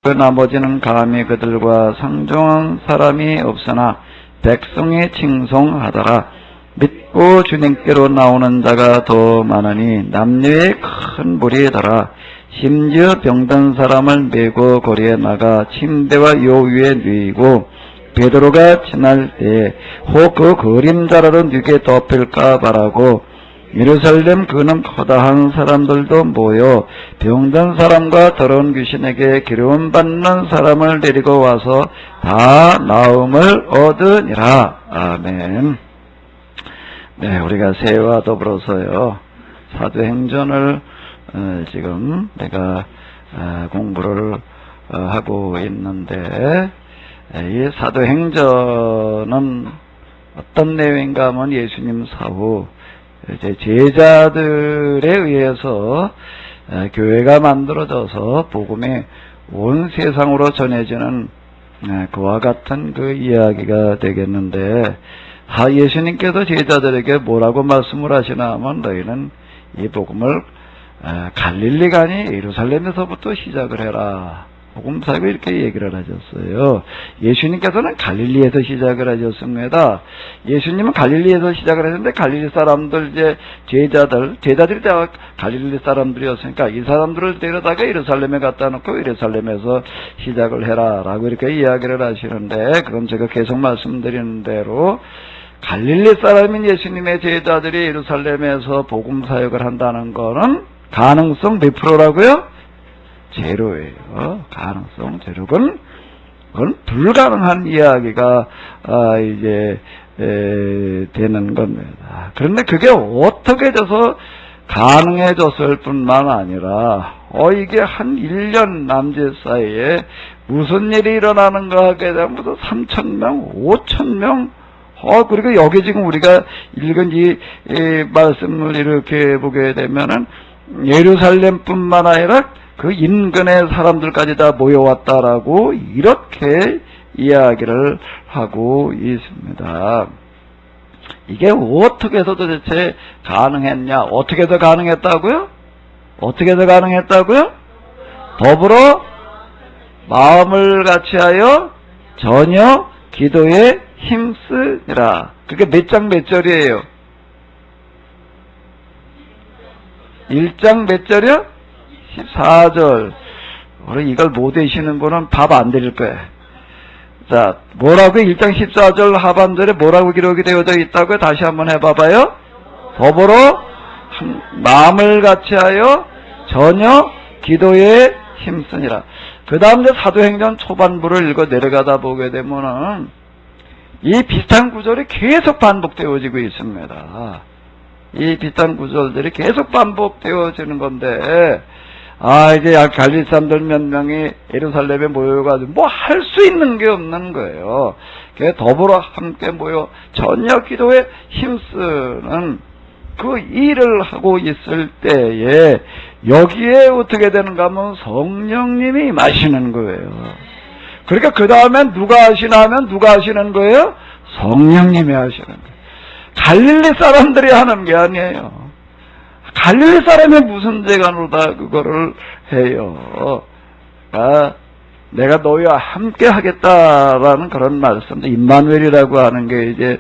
그 나머지는 감히 그들과 상종한 사람이 없으나 백성이 칭송하더라. 믿고 주님께로 나오는 자가 더 많으니 남녀의 큰 무리더라. 심지어 병든 사람을 메고 거리에 나가 침대와 요 위에 누이고 베드로가 지날 때에 혹 그 그림자라도 누게 덮일까 바라고 예루살렘 그는 커다한 사람들도 모여 병든 사람과 더러운 귀신에게 기름 받는 사람을 데리고 와서 다 나음을 얻으니라. 아멘. 네, 우리가 새해와 더불어서요 사도행전을 지금 내가 공부를 하고 있는데, 이 사도행전은 어떤 내용인가 하면 예수님 사후 이제 제자들에 의해서 교회가 만들어져서 복음이 온 세상으로 전해지는 그와 같은 그 이야기가 되겠는데, 예수님께서 제자들에게 뭐라고 말씀을 하시나 하면 너희는 이 복음을 갈릴리가 아니 예루살렘에서부터 시작을 해라. 복음 사역을 이렇게 얘기를 하셨어요. 예수님께서는 갈릴리에서 시작을 하셨습니다. 예수님은 갈릴리에서 시작을 했는데 갈릴리 사람들 이제 제자들이 다 갈릴리 사람들이었으니까 이 사람들을 데려다가 예루살렘에 갖다 놓고 예루살렘에서 시작을 해라라고 이렇게 이야기를 하시는데, 그건 제가 계속 말씀드리는 대로 갈릴리 사람인 예수님의 제자들이 예루살렘에서 복음 사역을 한다는 거는 가능성 몇 프로라고요? 제로예요. 가능성 제로. 그건 불가능한 이야기가 이제 되는 겁니다. 그런데 그게 어떻게 돼서 가능해졌을 뿐만 아니라 이게 한 1년 남짓 사이에 무슨 일이 일어나는가 하게 되면 3,000명, 5,000명, 그리고 여기 지금 우리가 읽은 이 말씀을 이렇게 보게 되면은 예루살렘뿐만 아니라 그 인근의 사람들까지 다 모여왔다라고 이렇게 이야기를 하고 있습니다. 이게 어떻게 해서 도대체 가능했냐? 어떻게 해서 가능했다고요? 어떻게 해서 가능했다고요? 더불어 마음을 같이하여 전혀 기도에 힘쓰니라. 그게 몇 장 몇 절이에요? 1장 몇 절이요? 14절. 우리 이걸 못 외시는 분은 밥 안 드릴 거예요. 자, 뭐라고 1장 14절 하반절에 뭐라고 기록이 되어져 있다고요? 다시 한번 해봐봐요. 더불어 마음을 같이하여 전혀 기도에 힘쓰니라. 그 다음 사도행전 초반부를 읽어 내려가다 보게 되면은 이 비슷한 구절이 계속 반복되어지고 있습니다. 이 비슷한 구절들이 계속 반복되어지는 건데, 이제 갈릴리 사람들 몇 명이 예루살렘에 모여가지고 뭐 할 수 있는 게 없는 거예요. 더불어 함께 모여 전혀 기도에 힘쓰는 그 일을 하고 있을 때에 여기에 어떻게 되는가 하면 성령님이 임하시는 거예요. 그러니까 그 다음엔 누가 하시나 하면 누가 하시는 거예요? 성령님이 하시는 거예요. 갈릴리 사람들이 하는 게 아니에요. 갈릴리 사람이 무슨 재간으로다 그거를 해요. 내가 너희와 함께 하겠다라는 그런 말씀, 임마누엘이라고 하는 게 이제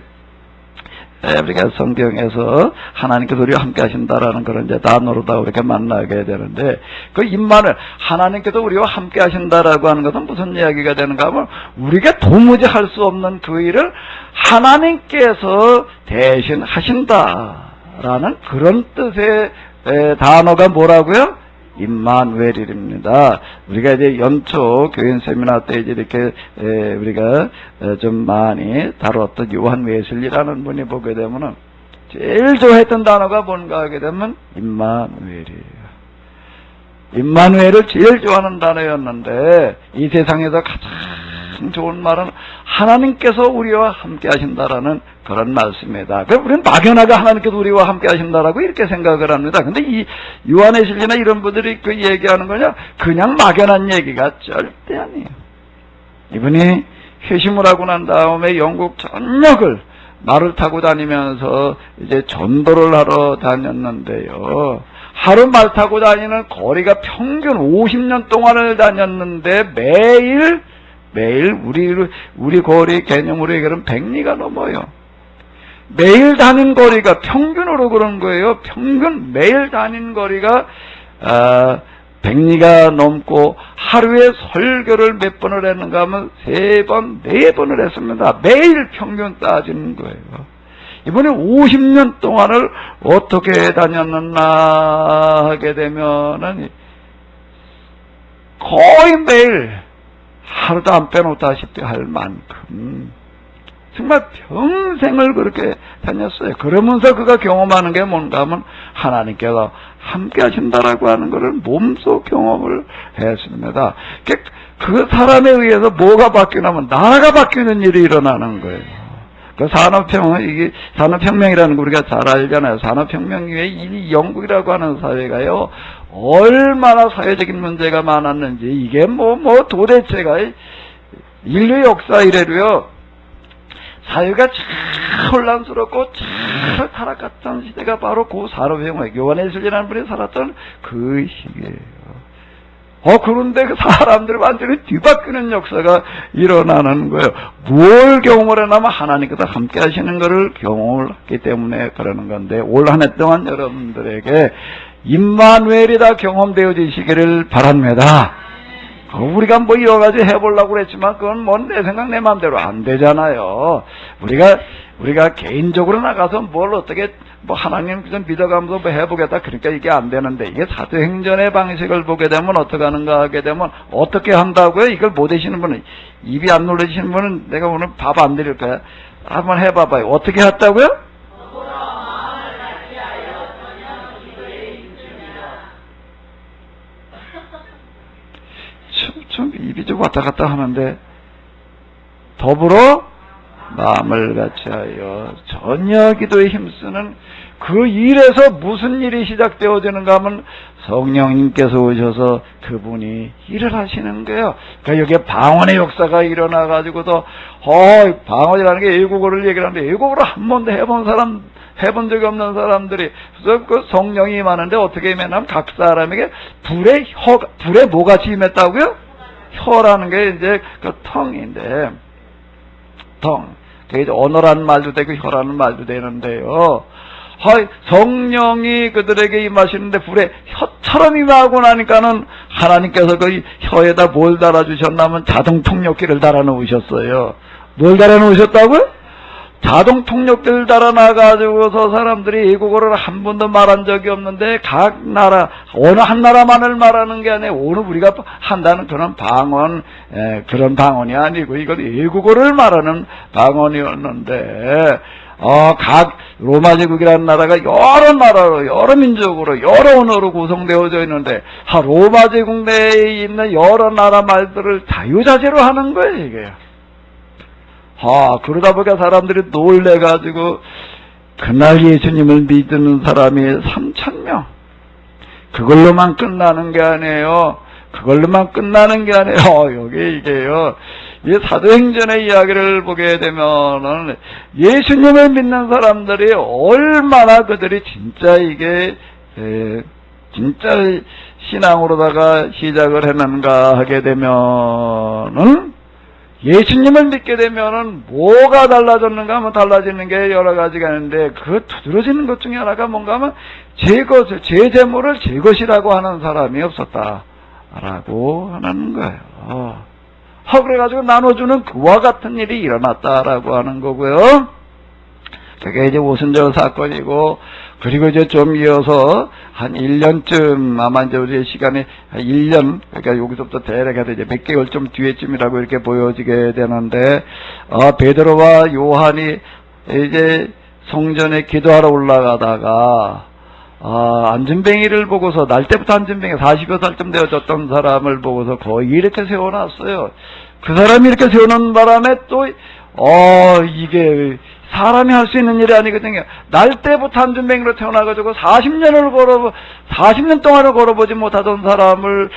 우리가 성경에서 하나님께서 우리와 함께 하신다라는 그런 이제 단어로다 이렇게 만나게 되는데, 그 임마누엘, 하나님께서 우리와 함께 하신다라고 하는 것은 무슨 이야기가 되는가 하면 우리가 도무지 할 수 없는 그 일을 하나님께서 대신 하신다라는 그런 뜻의 단어가 뭐라고요? 임마누엘입니다. 우리가 이제 연초 교인 세미나 때 이제 이렇게 우리가 좀 많이 다뤘던 요한 웨슬리라는 분이 보게 되면은 제일 좋아했던 단어가 뭔가 하게 되면 임마누엘이에요. 임마누엘을 제일 좋아하는 단어였는데, 이 세상에서 가장 좋은 말은 하나님께서 우리와 함께 하신다라는 그런 말씀입니다. 그럼 우리는 막연하게 하나님께서 우리와 함께 하신다라고 이렇게 생각을 합니다. 근데 이 요한의 실리나 이런 분들이 그 얘기하는 거냐? 그냥 막연한 얘기가 절대 아니에요. 이분이 회심을 하고 난 다음에 영국 전역을 말을 타고 다니면서 이제 전도를 하러 다녔는데요. 하루 말 타고 다니는 거리가 평균 50년 동안을 다녔는데 매일 우리 거리 개념으로 얘기하면 100리가 넘어요. 매일 다닌 거리가 평균으로 그런 거예요. 평균 매일 다닌 거리가 100리가 넘고 하루에 설교를 몇 번을 했는가 하면 3번, 4번을 했습니다. 매일 평균 따지는 거예요. 이번에 50년 동안을 어떻게 다녔나 하게 되면은 거의 매일 하루도 안 빼놓다시피 할 만큼 정말 평생을 그렇게 다녔어요. 그러면서 그가 경험하는 게 뭔가 하면 하나님께서 함께 하신다라고 하는 것을 몸소 경험을 했습니다. 그 사람에 의해서 뭐가 바뀌냐면 나라가 바뀌는 일이 일어나는 거예요. 그 산업혁명이라는 거 우리가 잘 알잖아요. 산업혁명 이후에 이 영국이라고 하는 사회가요, 얼마나 사회적인 문제가 많았는지, 이게 도대체가 인류 역사 이래로요, 사회가 참 혼란스럽고 참 타락했던 시대가 바로 그 산업혁명, 요한에슬리라는 분이 살았던 그 시기예요. 그런데 그 사람들 완전히 뒤바뀌는 역사가 일어나는 거예요. 뭘 경험을 해나면 하나님께서 함께 하시는 것을 경험을 했기 때문에 그러는 건데, 올 한 해 동안 여러분들에게 임마누엘이 다 경험되어지시기를 바랍니다. 우리가 여러 가지 해보려고 그랬지만, 그건 내 생각 내 마음대로 안 되잖아요. 우리가 개인적으로 나가서 뭘 어떻게, 하나님 좀 믿어가면서 해보겠다. 그러니까 이게 안 되는데, 이게 사도행전의 방식을 보게 되면 어떻게 하는가 하게 되면, 어떻게 한다고요? 이걸 못 하시는 분은, 입이 안 놀라시는 분은 내가 오늘 밥 안 드릴 거야. 한번 해봐봐요. 어떻게 했다고요? 좀 입이 좀 왔다 갔다 하는데, 더불어 마음을 같이하여 전혀 기도에 힘쓰는 그 일에서 무슨 일이 시작되어지는가 하면 성령님께서 오셔서 그분이 일을 하시는 거예요. 그러니까 여기에 방언의 역사가 일어나가지고도 방언이라는 게 애국어를 얘기하는데, 애국어를 한 번도 해본 적이 없는 사람들이 그 성령이 임하는데 어떻게 임했냐면 각 사람에게 불에 뭐같이 임했다고요? 혀라는 게 이제 그 텅인데, 그게 이제 언어라는 말도 되고 혀라는 말도 되는데요. 성령이 그들에게 임하시는데 불에 혀처럼 임하고 나니까는 하나님께서 그 혀에다 뭘 달아주셨냐면 자동 통역기를 달아놓으셨어요. 뭘 달아놓으셨다고요? 자동 통역기를 달아놔가지고서 사람들이 외국어를 한 번도 말한 적이 없는데, 각 나라, 어느 한 나라만을 말하는 게 아니에요. 오늘 우리가 한다는 그런 그런 방언이 아니고, 이건 외국어를 말하는 방언이었는데, 각 로마 제국이라는 나라가 여러 나라로, 여러 민족으로, 여러 언어로 구성되어져 있는데, 로마 제국 내에 있는 여러 나라 말들을 자유자재로 하는 거예요, 이게. 그러다 보니까 사람들이 놀래가지고, 그날 예수님을 믿는 사람이 3,000명. 그걸로만 끝나는 게 아니에요. 이게요. 이 사도행전의 이야기를 보게 되면은, 예수님을 믿는 사람들이 얼마나 그들이 진짜 신앙으로다가 시작을 했는가 하게 되면은, 예수님을 믿게 되면은 뭐가 달라졌는가 하면 달라지는 게 여러 가지가 있는데, 그 두드러지는 것 중에 하나가 뭔가 하면 제 재물을 제 것이라고 하는 사람이 없었다라고 하는 거예요. 그래가지고 나눠주는 그와 같은 일이 일어났다라고 하는 거고요. 그게 이제 오순절 사건이고, 그리고 이제 좀 이어서 한 1년쯤, 아마 이제 우리의 시간이 한 1년, 그러니까 여기서부터 대략 해도 이제 몇 개월 좀 뒤에쯤이라고 이렇게 보여지게 되는데, 베드로와 요한이 이제 성전에 기도하러 올라가다가, 안전뱅이를 보고서, 날 때부터 안전뱅이 40여 살쯤 되어졌던 사람을 보고서 거의 이렇게 세워놨어요. 그 사람이 이렇게 세우는 바람에 또, 이게 사람이 할 수 있는 일이 아니거든요. 날 때부터 안전뱅이로 태어나가지고 40년 동안을 걸어보지 못하던 사람을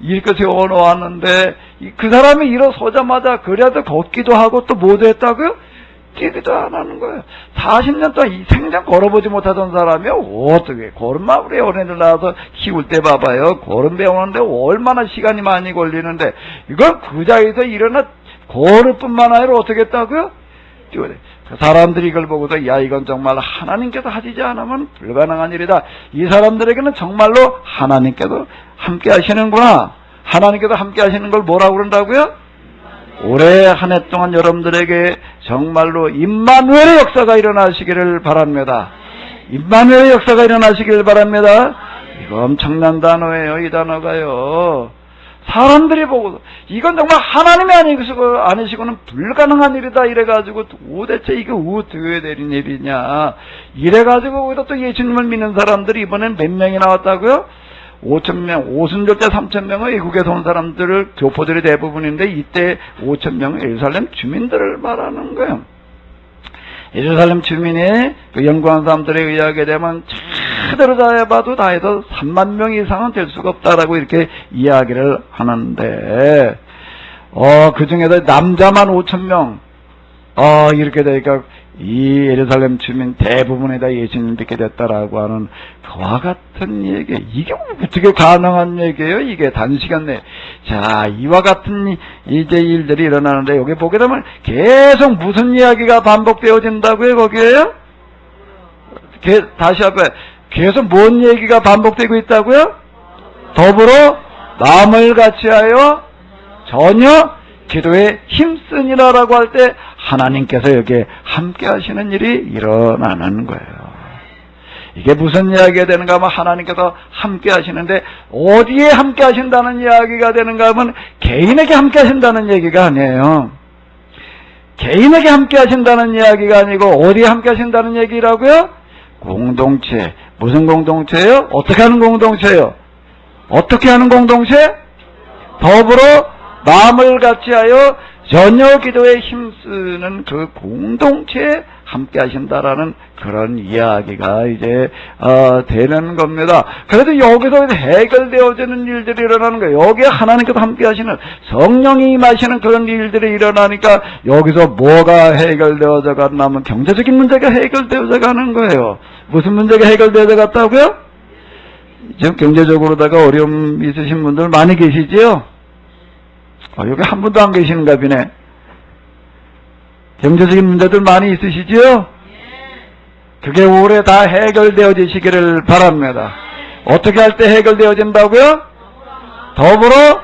이렇게 세워놓았는데, 그 사람이 일어서자마자 그래도 걷기도 하고 또 뭐도 했다고요? 뛰기도 안 하는 거예요. 40년 동안 이 생전 걸어보지 못하던 사람이 어떻게 걸음마을에 어린이를 낳아서 키울 때 봐봐요. 걸음 배우는데 얼마나 시간이 많이 걸리는데 이걸 그 자리에서 일어나 걸을 뿐만 아니라 어떻게 했다고요? 사람들이 이걸 보고도 야 이건 정말 하나님께서 하시지 않으면 불가능한 일이다. 이 사람들에게는 정말로 하나님께서 함께 하시는구나. 하나님께서 함께 하시는 걸 뭐라고 그런다고요? 올해 한 해 동안 여러분들에게 정말로 임마누엘의 역사가 일어나시기를 바랍니다. 임마누엘의 역사가 일어나시기를 바랍니다. 이거 엄청난 단어예요. 이 단어가요. 사람들이 보고 이건 정말 하나님이 아니시고는 불가능한 일이다 이래가지고 도대체 이게 어떻게 되는 일이냐 이래가지고 거기다 또 예수님을 믿는 사람들이 이번엔 몇 명이 나왔다고요? 5,000명, 오순절자 3,000명은 외국에서 온 사람들을 교포들이 대부분인데 이때 5,000명은 예루살렘 주민들을 말하는 거예요. 예루살렘 주민이 그 연구한 사람들에 의하게 되면 그대로 다 해봐도 다 해서 3만 명 이상은 될 수가 없다라고 이렇게 이야기를 하는데 그 중에서 남자만 5,000명 이렇게 되니까 이 예루살렘 주민 대부분이 다 예수님 믿게 됐다라고 하는 그와 같은 얘기. 이게 어떻게 가능한 얘기예요? 이게 단시간 내에. 자, 이와 같은 이제 일들이 일어나는데 여기 보게 되면 계속 무슨 이야기가 반복되어진다고요? 거기에요? 다시 앞에 계속 뭔 얘기가 반복되고 있다고요? 더불어 마음을 같이하여 전혀 기도에 힘쓰니라라고 할 때 하나님께서 여기에 함께 하시는 일이 일어나는 거예요. 이게 무슨 이야기가 되는가 하면 하나님께서 함께 하시는데 어디에 함께 하신다는 이야기가 되는가 하면 개인에게 함께 하신다는 얘기가 아니에요. 개인에게 함께 하신다는 이야기가 아니고 어디에 함께 하신다는 얘기라고요? 공동체. 무슨 공동체예요? 어떻게 하는 공동체예요? 어떻게 하는 공동체? 더불어 마음을 같이하여 전혀 기도에 힘쓰는 그 공동체에 함께 하신다라는 그런 이야기가 이제 되는 겁니다. 그래도 여기서 해결되어지는 일들이 일어나는 거예요. 여기에 하나님께서 함께 하시는 성령이 임하시는 그런 일들이 일어나니까 여기서 뭐가 해결되어져 가냐면 경제적인 문제가 해결되어져 가는 거예요. 무슨 문제가 해결되어져 갔다고요? 지금 경제적으로다가 어려움 있으신 분들 많이 계시지요? 여기 한 분도 안 계시는가 보네. 경제적인 문제들 많이 있으시지요? 그게 올해 다 해결되어지시기를 바랍니다. 어떻게 할 때 해결되어진다고요? 더불어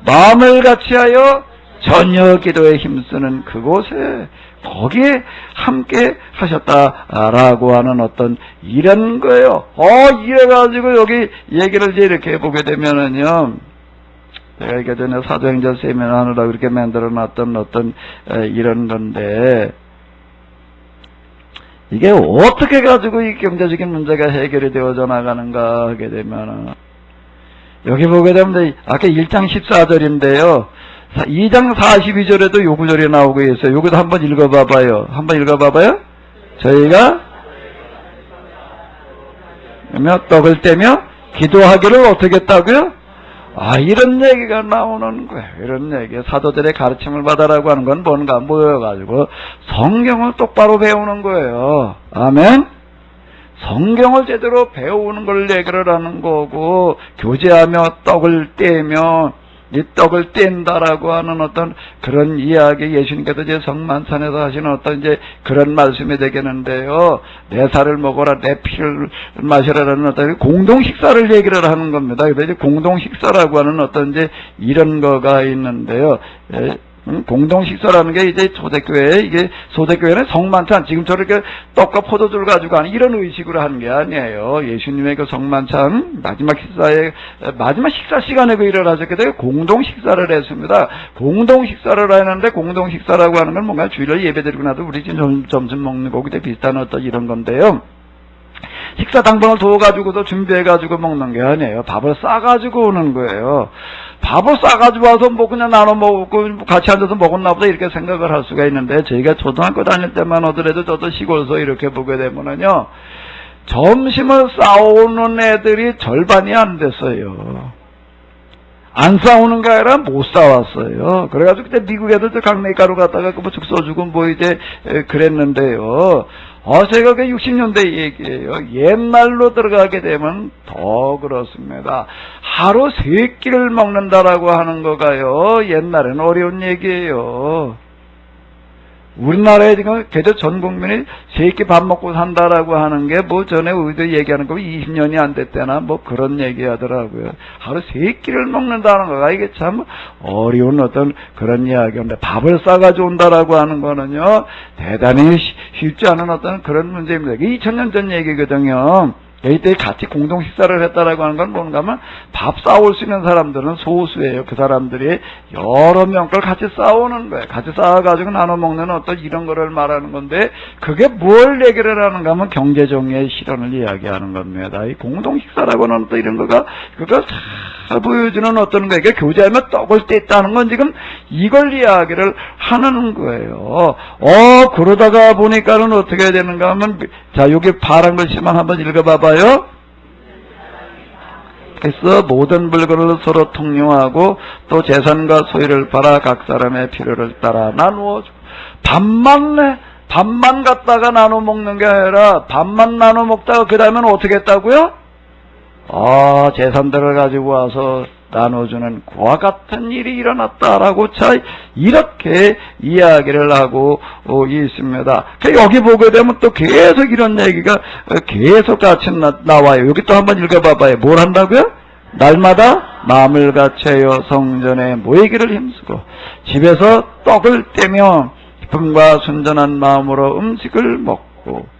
마음을 같이하여 전혀 기도에 힘쓰는 그곳에 거기에 함께 하셨다라고 하는 어떤 이런 거예요. 이래가지고 여기 얘기를 이제 이렇게 보게 되면은요. 제가 이게 전에 사도행전 세미나 하느라고 이렇게 만들어 놨던 어떤 이런 건데 이게 어떻게 가지고 이 경제적인 문제가 해결이 되어져 나가는가 하게 되면 여기 보게 되면 아까 1장 14절인데요. 2장 42절에도 요 구절이 나오고 있어요. 여기도 한번 읽어봐봐요. 한번 읽어봐봐요. 저희가 떡을 떼며 기도하기를 어떻게 했다고요? 이런 얘기가 나오는 거예요. 이런 얘기. 사도들의 가르침을 받아라고 하는 건 뭔가 모여가지고 성경을 똑바로 배우는 거예요. 아멘? 성경을 제대로 배우는 걸 얘기를 하는 거고, 교제하며 떡을 떼며, 이 떡을 뗀다라고 하는 어떤 그런 이야기, 예수님께서 이제 성만찬에서 하시는 어떤 이제 그런 말씀이 되겠는데요. 내 살을 먹어라, 내 피를 마시라라는 어떤 공동 식사를 얘기를 하는 겁니다. 그래서 이제 공동 식사라고 하는 어떤 이제 이런 거가 있는데요. 공동 식사라는 게 이제 초대교회는 성만찬, 지금처럼 이렇게 떡과 포도주를 가지고 하는 이런 의식으로 하는 게 아니에요. 예수님의 그 성만찬 마지막 식사 시간에 그 일을 하셨기 때문에 공동 식사를 했습니다. 공동 식사를 하는데 공동 식사라고 하는 건 뭔가 주일날 예배드리고 나도 우리 지금 점심 먹는 거기에 비슷한 어떤 이런 건데요. 식사 당번을 둬가지고도 준비해가지고 먹는 게 아니에요. 밥을 싸가지고 오는 거예요. 밥을 싸가지고 와서 뭐 그냥 나눠 먹고 같이 앉아서 먹었나 보다 이렇게 생각을 할 수가 있는데, 저희가 초등학교 다닐 때만 하더라도 저도 시골서 이렇게 보게 되면은요, 점심을 싸오는 애들이 절반이 안 됐어요. 안 싸우는 게 아니라 못 싸웠어요. 그래가지고 그때 미국 애들 강냉가루 갖다가 뭐 죽 써주고 뭐 이제 그랬는데요. 제가 그 60년대 얘기예요. 옛날로 들어가게 되면 더 그렇습니다. 하루 3끼를 먹는다라고 하는 거가요. 옛날에는 어려운 얘기예요. 우리나라에 지금 그저 전 국민이 3끼 밥 먹고 산다라고 하는 게 뭐 전에 우리도 얘기하는 거 20년이 안 됐대나 뭐 그런 얘기 하더라고요. 하루 3끼를 먹는다는 거가 이게 참 어려운 어떤 그런 이야기인데, 밥을 싸가지고 온다라고 하는 거는요 대단히 쉽지 않은 어떤 그런 문제입니다. 2000년 전 얘기거든요. 이때 같이 공동 식사를 했다라고 하는 건 뭔가 하면 밥 싸올 수 있는 사람들은 소수예요. 그 사람들이 여러 명 걸 같이 싸우는 거예요. 같이 싸워가지고 나눠 먹는 어떤 이런 거를 말하는 건데, 그게 뭘 얘기를 하는가 하면 경제정의의 실현을 이야기하는 겁니다. 이 공동 식사라고는 또 이런 거가 그걸 잘 보여주는 어떤 거예요. 교제하면 떡을 뗐다는 건 지금 이걸 이야기를 하는 거예요. 그러다가 보니까는 어떻게 되는가 하면, 자, 여기 파란 글씨만 한번 읽어봐봐요. 그래서 모든 물건을 서로 통용하고 또 재산과 소유를 팔아 각 사람의 필요를 따라 나누어 주고. 밥만 갖다가 나눠 먹는 게 아니라 밥만 나눠 먹다가 그 다음에는 어떻게 했다고요? 재산들을 가지고 와서 나눠주는 그와 같은 일이 일어났다라고 이렇게 이야기를 하고 있습니다. 여기 보게 되면 또 계속 이런 얘기가 계속 같이 나와요. 여기 또 한번 읽어봐봐요. 뭘 한다고요? 날마다 마음을 갖춰요 성전에 모이기를 힘쓰고 집에서 떡을 떼며 기쁨과 순전한 마음으로 음식을 먹고.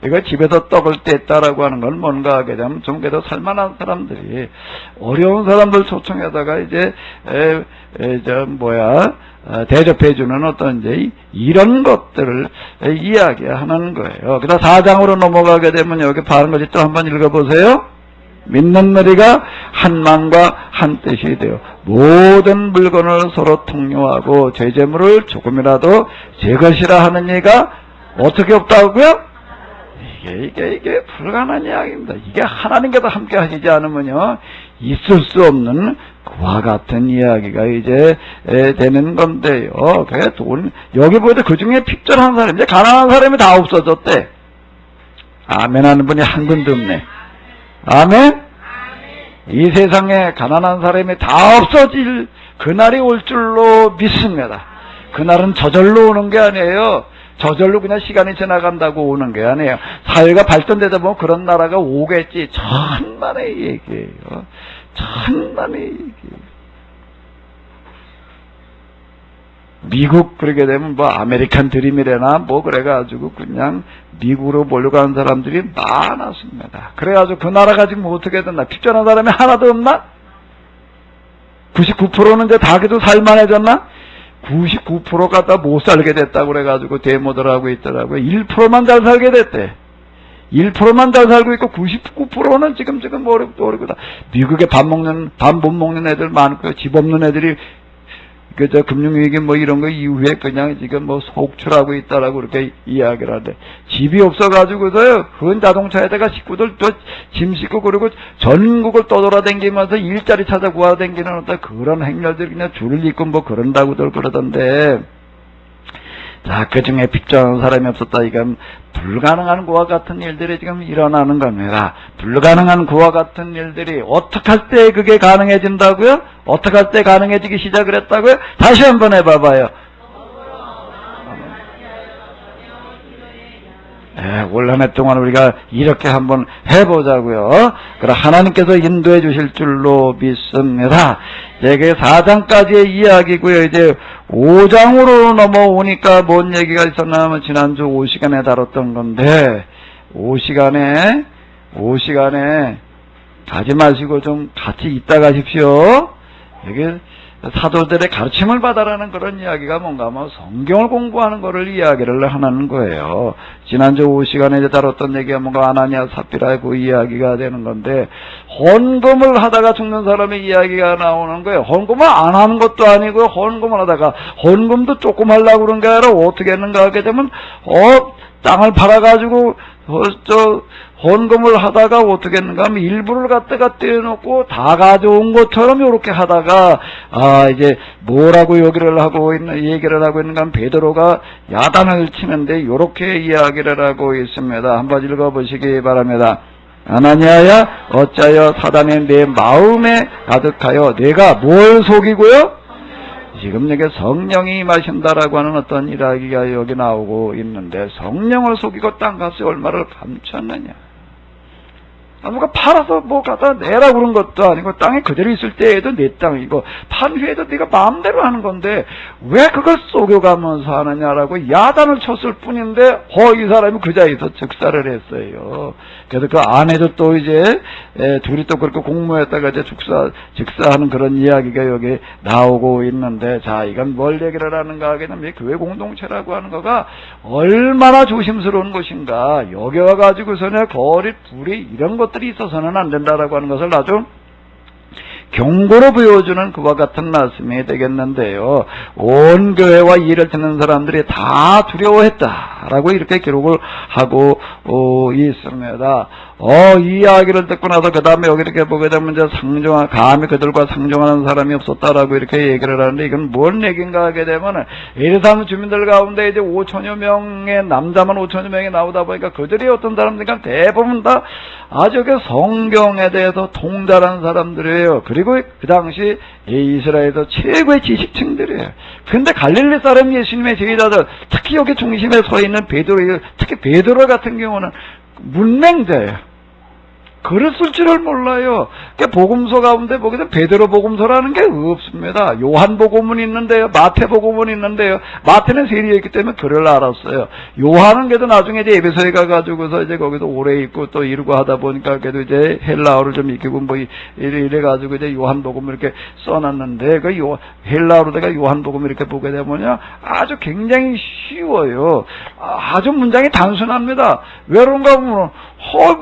이거 집에서 떡을 뗐다라고 하는 건 뭔가 하게 되면 좀 그래도 살만한 사람들이 어려운 사람들 초청해다가 이제 대접해주는 어떤 이제 이런 것들을 이야기하는 거예요. 그다음 4장으로 넘어가게 되면 여기 바른 것이 또 한번 읽어보세요. 믿는 너희가 한 마음과 한 뜻이 되어 모든 물건을 서로 통용하고 죄재물을 조금이라도 제 것이라 하는 이가 어떻게 없다고요? 이게 불가능한 이야기입니다. 이게 하나님께서 함께 하시지 않으면요 있을 수 없는 그와 같은 이야기가 이제 되는 건데요. 여기 보여도 그 중에 핍절한 사람, 이제 가난한 사람이 다 없어졌대. 아멘 하는 분이 한 분도 없네. 아멘? 이 세상에 가난한 사람이 다 없어질 그날이 올 줄로 믿습니다. 그날은 저절로 오는 게 아니에요. 저절로 그냥 시간이 지나간다고 오는 게 아니에요. 사회가 발전되다 보면 그런 나라가 오겠지. 천만의 얘기예요. 천만의 얘기예요. 미국 그러게 되면 뭐 아메리칸 드림이래나 뭐 그래가지고 그냥 미국으로 몰려가는 사람들이 많았습니다. 그래가지고 그 나라가 지금 어떻게 됐나? 핍절한 사람이 하나도 없나? 99%는 이제 다 그래도 살만해졌나? 99%가 다 못 살게 됐다고 그래가지고 데모들 하고 있더라고요. 1%만 잘 살게 됐대. 1%만 잘 살고 있고 99%는 지금 어렵다. 미국에 밥 못 먹는 애들 많고요. 집 없는 애들이 금융위기 뭐 이런 거 이후에 그냥 지금 뭐 속출하고 있다라고 그렇게 이야기를 하는데, 집이 없어가지고서요, 큰 자동차에다가 식구들 또 짐 싣고 그리고 전국을 떠돌아다니면서 일자리 찾아 구하다니는 어떤 그런 행렬들이 그냥 줄을 잇고 뭐 그런다고들 그러던데, 자, 그 중에 핍절한 사람이 없었다. 이건 불가능한 그와 같은 일들이 지금 일어나는 겁니다. 불가능한 그와 같은 일들이 어떻게 할 때 그게 가능해진다고요? 어떻게 할 때 가능해지기 시작을 했다고요? 다시 한번 해봐봐요. 올 한 해 동안 우리가 이렇게 한번 해보자고요. 그럼 하나님께서 인도해 주실 줄로 믿습니다. 이게 4장까지의 이야기고요. 이제 5장으로 넘어오니까 뭔 얘기가 있었나 하면 지난주 5시간에 다뤘던 건데, 5시간에 가지 마시고 좀 같이 있다 가십시오. 이게 사도들의 가르침을 받아라는 그런 이야기가 뭔가 하면 성경을 공부하는 거를 이야기를 하는 거예요. 지난주 5시간에 이제 다뤘던 얘기가 뭔가 아나니아 삽비라의 그 이야기가 되는 건데, 헌금을 하다가 죽는 사람의 이야기가 나오는 거예요. 헌금을 안 하는 것도 아니고 헌금을 하다가 헌금도 조금 하려고 그런 게 아니라 어떻게 했는가 하게 되면 땅을 팔아가지고 헌금을 하다가 어떻게 했는가 하면 일부를 갖다가 떼어놓고 다 가져온 것처럼 이렇게 하다가 이제 뭐라고 얘기를 하고 있는가 하면 베드로가 야단을 치는데 이렇게 이야기를 하고 있습니다. 한번 읽어보시기 바랍니다. 아나니아야 어찌하여 사단이 내 마음에 가득하여 내가 뭘 속이고요? 지금 여기 성령이 임하신다라고 하는 어떤 이야기가 여기 나오고 있는데 성령을 속이고 땅값이 얼마를 감췄느냐. 누가 팔아서 뭐 갖다 내라 그런 것도 아니고 땅에 그대로 있을 때에도 내 땅이고 판 후에도 네가 마음대로 하는 건데 왜 그걸 속여가면서 하느냐라고 야단을 쳤을 뿐인데 이 사람이 그 자리에서 즉사를 했어요. 그래서 그 아내도 또 이제 둘이 또 그렇게 공모했다가 이제 즉사하는 그런 이야기가 여기 나오고 있는데, 자, 이건 뭘 얘기를 하는가 하겠냐면 교회 공동체라고 하는 거가 얼마나 조심스러운 것인가. 여기 와가지고서는 거리 불이 이런 것들이 있어서는 안 된다라고 하는 것을 아주 경고로 보여주는 그와 같은 말씀이 되겠는데요. 온 교회와 일을 듣는 사람들이 다 두려워했다라고 이렇게 기록을 하고 있습니다. 이 이야기를 듣고 나서 그 다음에 여기 이렇게 보게 되면 이제 감히 그들과 상종하는 사람이 없었다라고 이렇게 얘기를 하는데, 이건 뭔 얘기인가 하게 되면 예루살렘 주민들 가운데 이제 5천여 명의 남자만 5천여 명이 나오다 보니까 그들이 어떤 사람들이니까 대부분 다 아주 그 성경에 대해서 통달한 사람들이에요. 그리고 그 당시 이스라엘에서 최고의 지식층들이에요. 근데 갈릴리 사람 예수님의 제자들, 특히 여기 중심에 서 있는 베드로, 특히 베드로 같은 경우는 문맹자예요. 글을 쓸 줄을 몰라요. 그러니까 복음서 가운데 보게 되면 베드로 복음서라는 게 없습니다. 요한 복음은 있는데요, 마태 복음은 있는데요. 마태는 세리였기 때문에 글을 알았어요. 요한은 그래도 나중에 이제 에베소에 가가지고서 이제 거기서 오래 있고 또 이루고 하다 보니까 그래도 이제 헬라어를 좀 익히고 뭐 이래가지고 이제 요한 복음을 이렇게 써놨는데, 그 헬라어로 내가 요한 복음을 이렇게 보게 되면요, 아주 굉장히 쉬워요. 아주 문장이 단순합니다. 왜 그런가 하면 뭐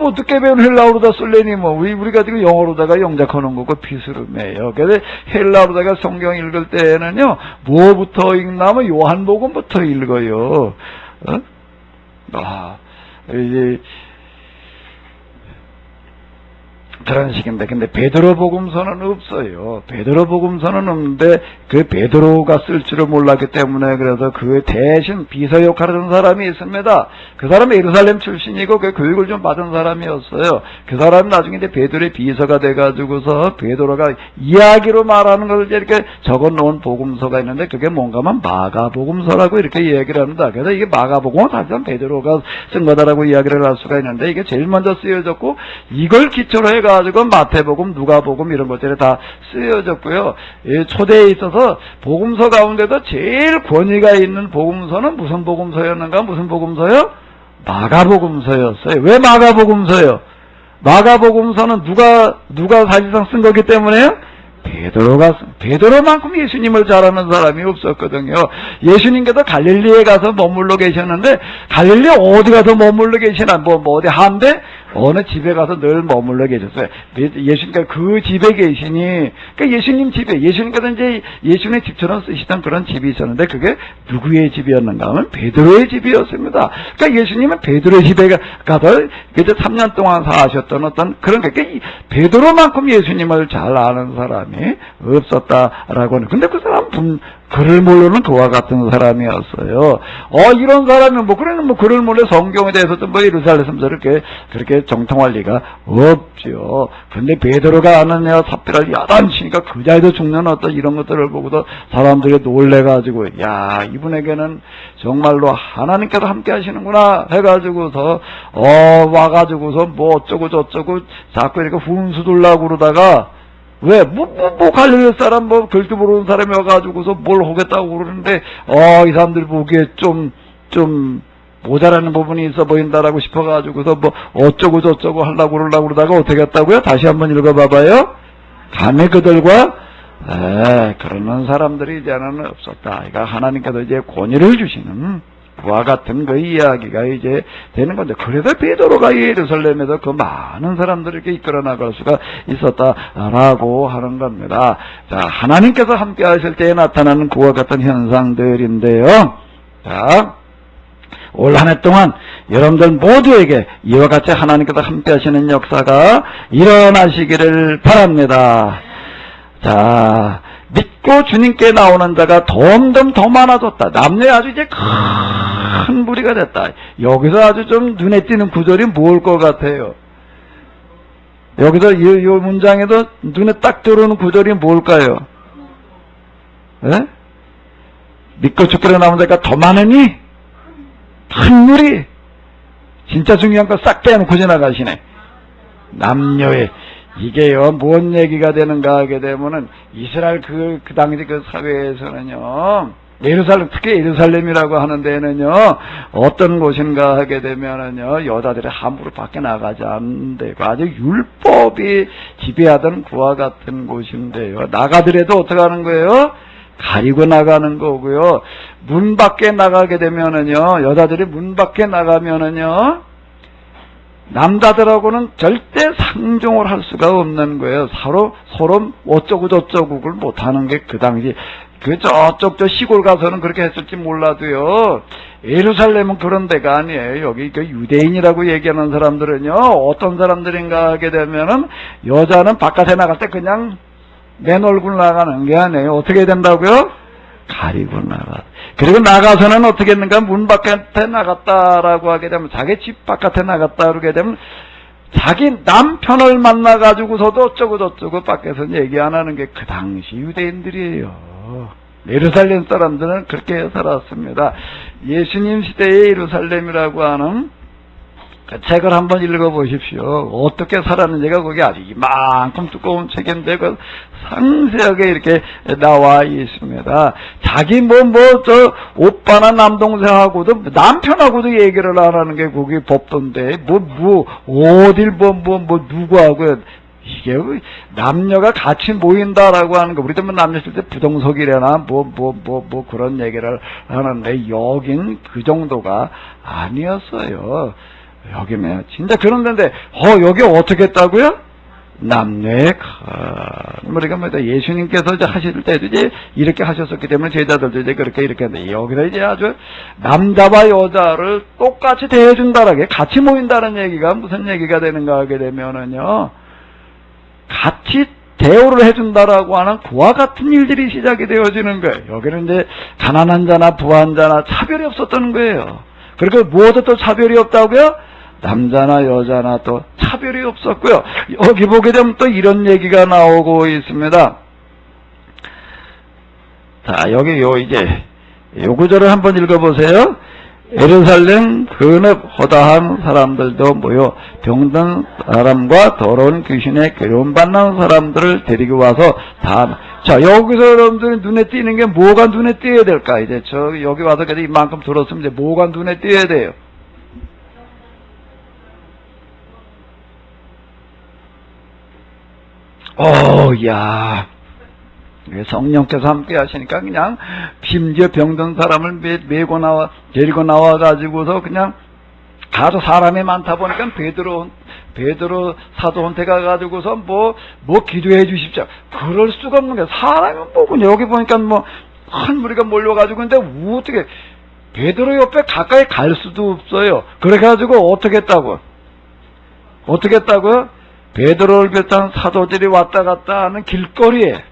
어떻게 배운 헬라어로다 쓸래니 뭐 우리가 지금 영어로다가 영작하는 거고 비스름해요. 그래서 헬라어로다가 성경 읽을 때는요, 뭐부터 읽나면 요한복음부터 읽어요. 이제 그런 식인데, 근데 베드로 복음서는 없어요. 베드로 복음서는 없는데 그 베드로가 쓸 줄을 몰랐기 때문에 그래서 그 대신 비서 역할을 하는 사람이 있습니다. 그 사람은 예루살렘 출신이고 그 교육을 좀 받은 사람이었어요. 그 사람은 나중에 이제 베드로의 비서가 돼가지고서 베드로가 이야기로 말하는 것을 이렇게 적어놓은 복음서가 있는데, 그게 뭔가 하면 마가복음서라고 이렇게 얘기를 합니다. 그래서 이게 마가복음은 사실상 베드로가 쓴 거다라고 이야기를 할 수가 있는데, 이게 제일 먼저 쓰여졌고 이걸 기초로 해가지고 마태복음, 누가복음 이런 것들이 다 쓰여졌고요. 초대에 있어서 복음서 가운데도 제일 권위가 있는 복음서는 무슨 복음서였는가? 무슨 복음서요? 마가복음서였어요. 왜 마가복음서요? 마가복음서는 누가 사실상 쓴 거기 때문에요? 베드로만큼 예수님을 잘 아는 사람이 없었거든요. 예수님께서 갈릴리에 가서 머물러 계셨는데, 갈릴리 어디 가서 머물러 계시나, 뭐 어디 한데 어느 집에 가서 늘 머물러 계셨어요. 예수님께서 그 집에 계시니, 그러니까 예수님 집에, 예수님께서 이제 예수님의 집처럼 쓰시던 그런 집이 있었는데, 그게 누구의 집이었는가 하면 베드로의 집이었습니다. 그러니까 예수님은 베드로의 집에 가서 이제 3년 동안 사셨던 어떤 그런, 그러니까 베드로만큼 예수님을 잘 아는 사람이 없었다라고 하는. 근데 그 사람은 글을 모르는 그와 같은 사람이었어요. 이런 사람이 글을 몰래 성경에 대해서도 예루살렘에서 그렇게 정통할 리가 없죠. 근데 베드로가 아느냐 삽질할 야단치니까 그 자리도 죽는 어떤 이런 것들을 보고도 사람들이 놀래가지고, 야, 이분에게는 정말로 하나님께서 함께 하시는구나 해가지고서 와가지고서 뭐 어쩌고 저쩌고 자꾸 이렇게 훈수 둘라고 그러다가, 왜? 갈릴리 사람, 글도 모르는 사람이 와가지고서 뭘 하겠다고 그러는데, 이 사람들 보기에 좀 모자라는 부분이 있어 보인다라고 싶어가지고서 어쩌고 저쩌고 하려고 그러다가 어떻게 했다고요? 다시 한번 읽어봐봐요. 감히 그들과, 그러는 사람들이 이제는 없었다. 그러니까 하나님께서 이제 권위를 주시는 그와 같은 그 이야기가 이제 되는 건데, 그래서 베드로가 예루살렘에서 그 많은 사람들을 이렇게 이끌어 나갈 수가 있었다라고 하는 겁니다. 자, 하나님께서 함께 하실 때에 나타나는 그와 같은 현상들인데요. 자, 올 한 해 동안 여러분들 모두에게 이와 같이 하나님께서 함께 하시는 역사가 일어나시기를 바랍니다. 자, 믿고 주님께 나오는 자가 점점 더 많아졌다. 남녀에 아주 이제 큰 무리가 됐다. 여기서 아주 좀 눈에 띄는 구절이 뭘 것 같아요? 여기서 이 문장에도 눈에 딱 들어오는 구절이 뭘까요? 예? 믿고 주께로 나오는 자가 더 많으니 큰 무리. 진짜 중요한 거 싹 빼놓고 지나가시네. 남녀의 이게요, 뭔 얘기가 되는가 하게 되면은, 이스라엘 그 당시 그 사회에서는요, 예루살렘, 특히 예루살렘이라고 하는 데는요, 어떤 곳인가 하게 되면은요, 여자들이 함부로 밖에 나가지 않는 데고, 아주 율법이 지배하던 그와 같은 곳인데요. 나가더라도 어떻게 하는 거예요? 가리고 나가는 거고요. 문 밖에 나가게 되면은요, 여자들이 문 밖에 나가면은요, 남자들하고는 절대 상종을 할 수가 없는 거예요. 서로 어쩌고 저쩌고를 못하는 게 그 당시, 저쪽 저 시골 가서는 그렇게 했을지 몰라도요, 예루살렘은 그런 데가 아니에요. 여기 그 유대인이라고 얘기하는 사람들은요, 어떤 사람들인가 하게 되면은, 여자는 바깥에 나갈 때 그냥 맨 얼굴 나가는 게 아니에요. 어떻게 된다고요? 가리고 나가. 그리고 나가서는 어떻게 했는가? 문 바깥에 나갔다라고 하게 되면, 자기 집 바깥에 나갔다 그러게 되면, 자기 남편을 만나가지고서도 어쩌고 저쩌고 밖에서 얘기 안 하는 게 그 당시 유대인들이에요. 예루살렘 사람들은 그렇게 살았습니다. 예수님 시대의 예루살렘이라고 하는 그 책을 한번 읽어보십시오. 어떻게 살았는지가 거기 아주 이만큼 두꺼운 책인데 그 상세하게 이렇게 나와 있습니다. 자기 저 오빠나 남동생하고도 남편하고도 얘기를 안 하는 게 거기 법도인데 어딜 누구하고 이게 남녀가 같이 모인다라고 하는 거, 우리도 남녀 있을 때 부동석이래나 그런 얘기를 하는데 여긴 그 정도가 아니었어요. 여기면 진짜 그런 데인데 여기 어떻게 했다고요? 남녀의 우리가 예수님께서 이제 하실 때도 이제 이렇게 하셨었기 때문에 제자들도 이제 이렇게 했는데, 여기서 이제 아주 남자와 여자를 똑같이 대해준다라게 같이 모인다는 얘기가 무슨 얘기가 되는가 하게 되면은요, 같이 대우를 해준다라고 하는 그와 같은 일들이 시작이 되어지는 거예요. 여기는 이제 가난한 자나 부한 자나 차별이 없었던 거예요. 그리고 무엇도 또 차별이 없다고요? 남자나 여자나 또 차별이 없었고요. 여기 보게 되면 또 이런 얘기가 나오고 있습니다. 자, 여기 이제 요 구절을 한번 읽어보세요. 예루살렘 근업 허다한 사람들도 모여 병든 사람과 더러운 귀신에 괴로움받는 사람들을 데리고 와서 자, 여기서 여러분들이 눈에 띄는 게 뭐가 눈에 띄어야 될까? 이제 여기 와서 이만큼 들었으면 이제 뭐가 눈에 띄어야 돼요? 야. 성령께서 함께 하시니까 그냥 심지어 병든 사람을 데리고 나와가지고서 그냥 가도 사람이 많다 보니까 베드로 사도한테 가가지고서 뭐 기도해 주십시오. 그럴 수가 없는 거야. 사람이 뭐군요. 여기 보니까 큰 무리가 몰려가지고, 근데 어떻게 베드로 옆에 가까이 갈 수도 없어요. 그래가지고 어떻게 했다고요? 베드로를 비롯한 사도들이 왔다 갔다 하는 길거리에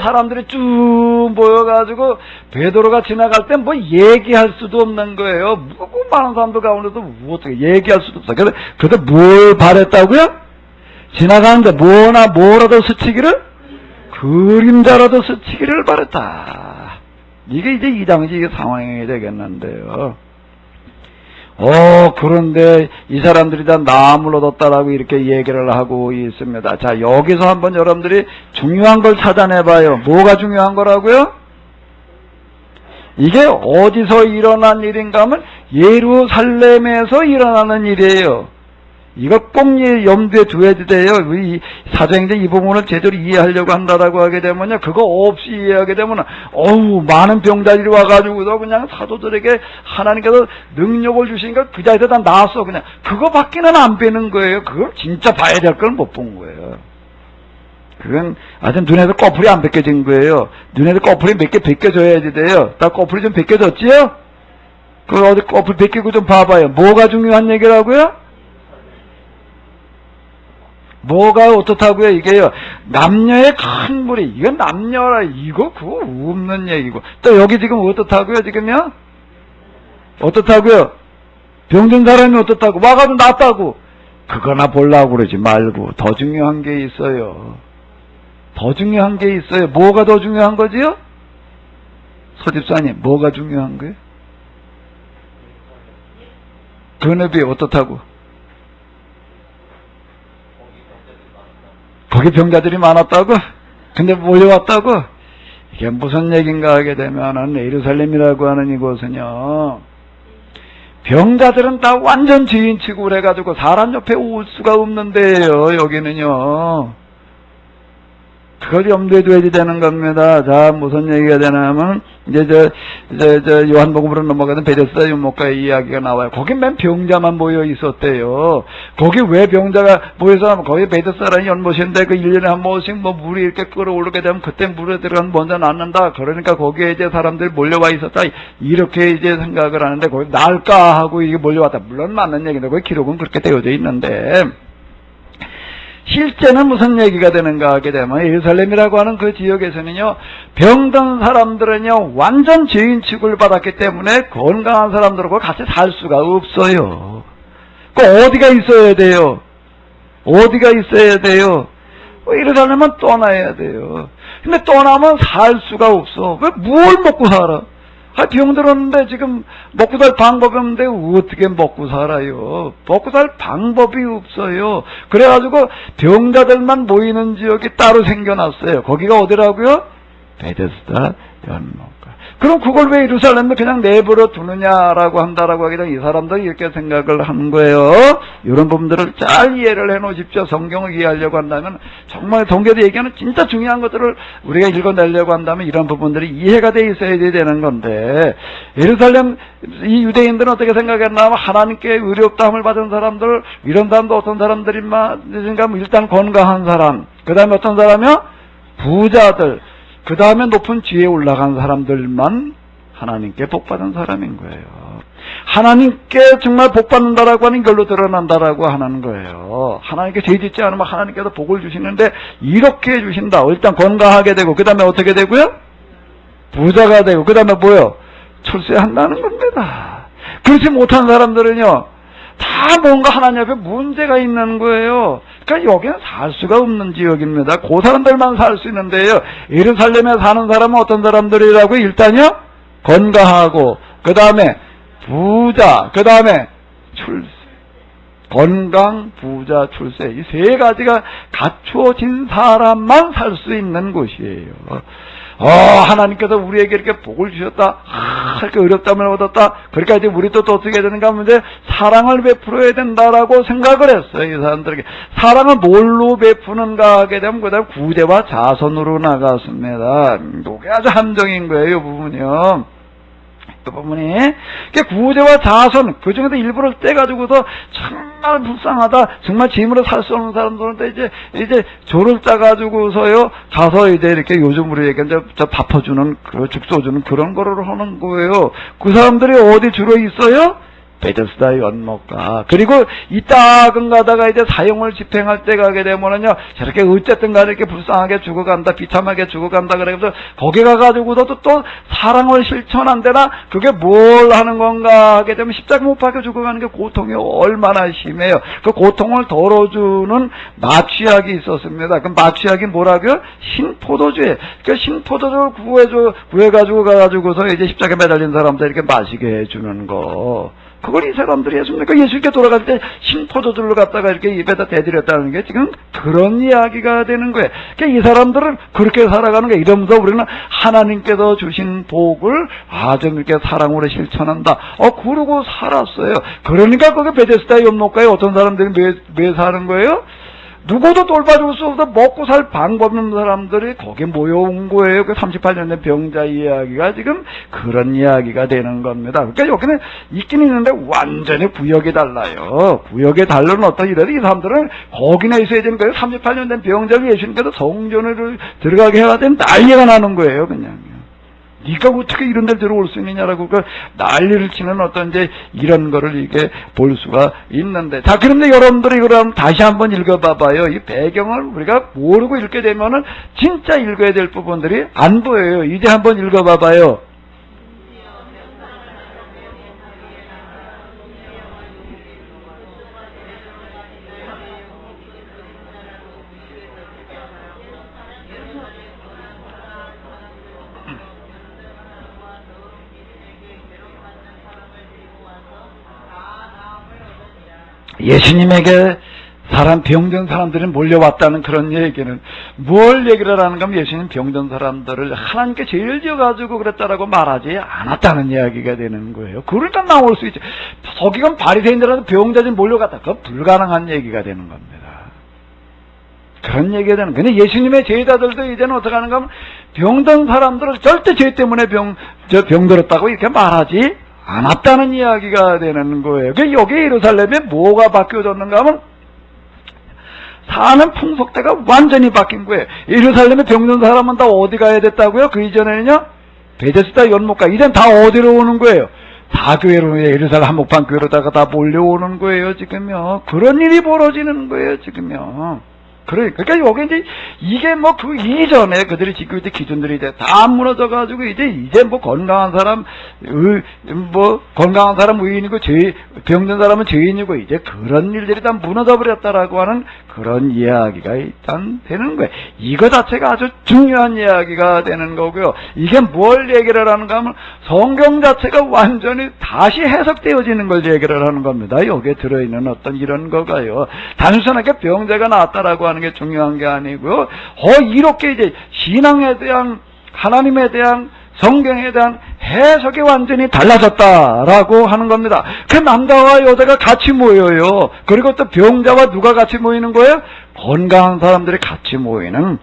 사람들이 쭉 모여가지고 베드로가 지나갈 때 얘기할 수도 없는 거예요. 많은 사람들 가운데도 어떻게 얘기할 수도 없어. 그래서 뭘 바랬다고요? 지나가는데 뭐라도 스치기를? 그림자라도 스치기를 바랬다. 이게 이제 이 당시 상황이 되겠는데요. 그런데 이 사람들이 다 나무를 얻었다라고 이렇게 얘기를 하고 있습니다. 자, 여기서 한번 여러분들이 중요한 걸 찾아내봐요. 뭐가 중요한 거라고요? 이게 어디서 일어난 일인가 하면 예루살렘에서 일어나는 일이에요. 이거 꼭 염두에 두어야 돼요. 이 사도행전 이 부분을 제대로 이해하려고 한다라고 하게 되면요, 그거 없이 이해하게 되면 많은 병자들이 와가지고서 그냥 사도들에게 하나님께서 능력을 주시니까 그 자리에서 다 나왔어. 그냥 그거밖에는 안 빼는 거예요. 그걸 진짜 봐야 될 걸 못 본 거예요. 그건 아주 눈에서 꺼풀이 안 벗겨진 거예요. 눈에서 꺼풀이 몇 개 벗겨져야지 돼요. 다 꺼풀이 좀 벗겨졌지요? 그걸 어디 꺼풀 벗기고 좀 봐봐요. 뭐가 중요한 얘기라고요? 뭐가 어떻다고요? 이게요. 남녀의 큰 무리. 이건 남녀라. 이거 그거 없는 얘기고. 또 여기 지금 어떻다고요? 지금요? 어떻다고요? 병든 사람이 어떻다고? 와가지고 낫다고. 그거나 보려고 그러지 말고 더 중요한 게 있어요. 더 중요한 게 있어요. 뭐가 더 중요한 거지요? 소집사님, 뭐가 중요한 거예요? 근업이 어떻다고? 거기 병자들이 많았다고? 근데 몰려왔다고? 이게 무슨 얘기인가 하게 되면은 예루살렘이라고 하는 이곳은요, 병자들은 다 완전 지인치고 그래가지고 사람 옆에 올 수가 없는 데예요. 여기는요. 그걸 염두에 둬야 되는 겁니다. 자, 무슨 얘기가 되냐면, 이제 요한복음으로 넘어가던 베데스다 유목가의 이야기가 나와요. 거기 맨 병자만 모여 있었대요. 거기 왜 병자가 모여서, 거기 베데스다라는 연못인데, 그 1년에 한 번씩 뭐 물이 이렇게 끌어오르게 되면 그때 물에 들어가면 먼저 낫는다. 그러니까 거기에 이제 사람들이 몰려와 있었다. 이렇게 이제 생각을 하는데, 거기 날까 하고 이게 몰려왔다. 물론 맞는 얘기인데, 거기 기록은 그렇게 되어져 있는데, 실제는 무슨 얘기가 되는가 하게 되면 예루살렘이라고 하는 그 지역에서는요, 병든 사람들은요 완전 죄인 취급을 받았기 때문에 건강한 사람들하고 같이 살 수가 없어요. 그 어디가 있어야 돼요? 어디가 있어야 돼요? 예루살렘은 떠나야 돼요. 근데 떠나면 살 수가 없어. 왜 뭘 먹고 살아? 병들었는데 지금 먹고 살 방법이 없는데 어떻게 먹고 살아요? 먹고 살 방법이 없어요. 그래가지고 병자들만 모이는 지역이 따로 생겨났어요. 거기가 어디라고요? 베데스다 연못가. 그럼 그걸 왜 예루살렘을 그냥 내버려 두느냐라고 한다라고 하게 되면 이 사람들이 이렇게 생각을 하는 거예요. 이런 부분들을 잘 이해를 해 놓으십시오. 성경을 이해하려고 한다면, 정말 동교도 얘기하는 진짜 중요한 것들을 우리가 읽어내려고 한다면 이런 부분들이 이해가 돼 있어야 되는 건데, 예루살렘 이 유대인들은 어떻게 생각했나 하면 하나님께 의롭다함을 받은 사람들, 이런 사람도 어떤 사람들인가, 일단 건강한 사람, 그 다음에 어떤 사람이요? 부자들, 그 다음에 높은 지혜에 올라간 사람들만 하나님께 복받은 사람인 거예요. 하나님께 정말 복받는다라고 하는 걸로 드러난다라고 하는 거예요. 하나님께 죄 짓지 않으면 하나님께서 복을 주시는데 이렇게 해주신다. 일단 건강하게 되고, 그 다음에 어떻게 되고요? 부자가 되고, 그 다음에 뭐요? 출세한다는 겁니다. 그렇지 못한 사람들은요, 다 뭔가 하나님 앞에 문제가 있는 거예요. 그러니까 여기는 살 수가 없는 지역입니다. 그 사람들만 살 수 있는데요. 예루살렘에 사는 사람은 어떤 사람들이라고? 일단요, 건강하고, 그 다음에 부자, 그 다음에 출세. 건강, 부자, 출세. 이 세 가지가 갖추어진 사람만 살 수 있는 곳이에요. 하나님께서 우리에게 이렇게 복을 주셨다. 이렇게 어렵다면 얻었다. 그러니까 이제 우리 또 어떻게 되는가 하면 이제 사랑을 베풀어야 된다라고 생각을 했어요. 이 사람들에게. 사랑을 뭘로 베푸는가 하게 되면 그 다음에 구제와 자선으로 나갔습니다. 이게 아주 함정인 거예요, 이 부분이요. 그 부분이 구제와 자선, 그 중에서 일부를 떼가지고서 정말 불쌍하다, 정말 짐으로 살 수 없는 사람들한테 이제 조를 짜가지고서요 가서 이제 이렇게 요즘 우리에게 이제 밥퍼주는, 죽소주는 그런 거를 하는 거예요. 그 사람들이 어디 주로 있어요? 베데스다 연못가. 그리고 이따금 가다가 이제 사형을 집행할 때 가게 되면은요, 저렇게 어쨌든 간에 이렇게 불쌍하게 죽어간다, 비참하게 죽어간다, 그래서 거기 가가지고도 또 사랑을 실천한대나, 그게 뭘 하는 건가 하게 되면 십자가 못 박혀 죽어가는 게 고통이 얼마나 심해요. 그 고통을 덜어주는 마취약이 있었습니다. 그 마취약이 뭐라고요? 신포도주에. 그 신포도주를 구해가지고 가가지고서 이제 십자가에 매달린 사람들 이렇게 마시게 해주는 거. 그걸 이 사람들이 했습니까? 예수님께 돌아갈 때 신포도주를 갖다가 이렇게 입에다 대드렸다는 게 지금 그런 이야기가 되는 거예요. 그러니까 이 사람들은 그렇게 살아가는 거예요. 이러면서 우리는 하나님께서 주신 복을 아주 이렇게 사랑으로 실천한다. 그러고 살았어요. 그러니까 거기 베데스다 연못가에 어떤 사람들이 왜 사는 거예요? 누구도 돌봐줄 수 없어 먹고 살 방법 없는 사람들이 거기에 모여온 거예요. 그 38년 된 병자 이야기가 지금 그런 이야기가 되는 겁니다. 그러니까 여기는 있긴 있는데 완전히 구역이 달라요. 구역에 다른 어떤 이래도 이 사람들은 거기나 있어야 되는 거예요. 38년 된 병자를 예수님께서 성전을 들어가게 해야 되는 난리가 나는 거예요. 그냥 네가 어떻게 이런 데 들어올 수 있느냐라고 그 난리를 치는 어떤 이제 이런 거를 이게 볼 수가 있는데, 자, 그런데 여러분들이 그럼 다시 한번 읽어봐봐요. 이 배경을 우리가 모르고 읽게 되면은 진짜 읽어야 될 부분들이 안 보여요. 이제 한번 읽어봐봐요. 예수님에게 병든 사람들이 몰려왔다는 그런 얘기는 뭘 얘기를 하는 가면 예수님 병든 사람들을 하나님께 죄를 지어가지고 그랬다라고 말하지 않았다는 이야기가 되는 거예요. 그러니까 나올 수 있죠. 서기관 바리새인들한테 병자들이 몰려갔다. 그건 불가능한 얘기가 되는 겁니다. 그런 얘기가 되는 거예요. 근데 예수님의 제자들도 이제는 어떻게 하는가 하면 병든 사람들을 절대 죄 때문에 병들었다고 이렇게 말하지 않았다는 이야기가 되는 거예요. 여기 예루살렘에 뭐가 바뀌어졌는가 하면 사는 풍속대가 완전히 바뀐 거예요. 예루살렘에 병든 사람은 다 어디 가야 됐다고요? 그 이전에는요? 베데스다 연못가. 이젠 다 어디로 오는 거예요? 다 교회로, 예루살렘 한복판 교회로다가 다 몰려오는 거예요, 지금요. 그런 일이 벌어지는 거예요, 지금요. 그러니까 여기 이제 이게 뭐 그 이전에 그들이 지키고 있던 기준들이 이제 다 무너져가지고 이제 뭐 건강한 사람 건강한 사람 의인이고 병든 사람은 죄인이고 이제 그런 일들이 다 무너져 버렸다라고 하는 그런 이야기가 일단 되는 거예요. 이거 자체가 아주 중요한 이야기가 되는 거고요. 이게 뭘 얘기를 하는가 하면 성경 자체가 완전히 다시 해석되어지는 걸 얘기를 하는 겁니다. 여기에 들어있는 어떤 이런 거가요. 단순하게 병자가 나왔다라고 하는 게 중요한 게 아니고요. 이렇게 이제 신앙에 대한, 하나님에 대한, 성경에 대한 해석이 완전히 달라졌다라고 하는 겁니다. 그 남자와 여자가 같이 모여요. 그리고 또 병자와 누가 같이 모이는 거예요? 건강한 사람들이 같이 모이는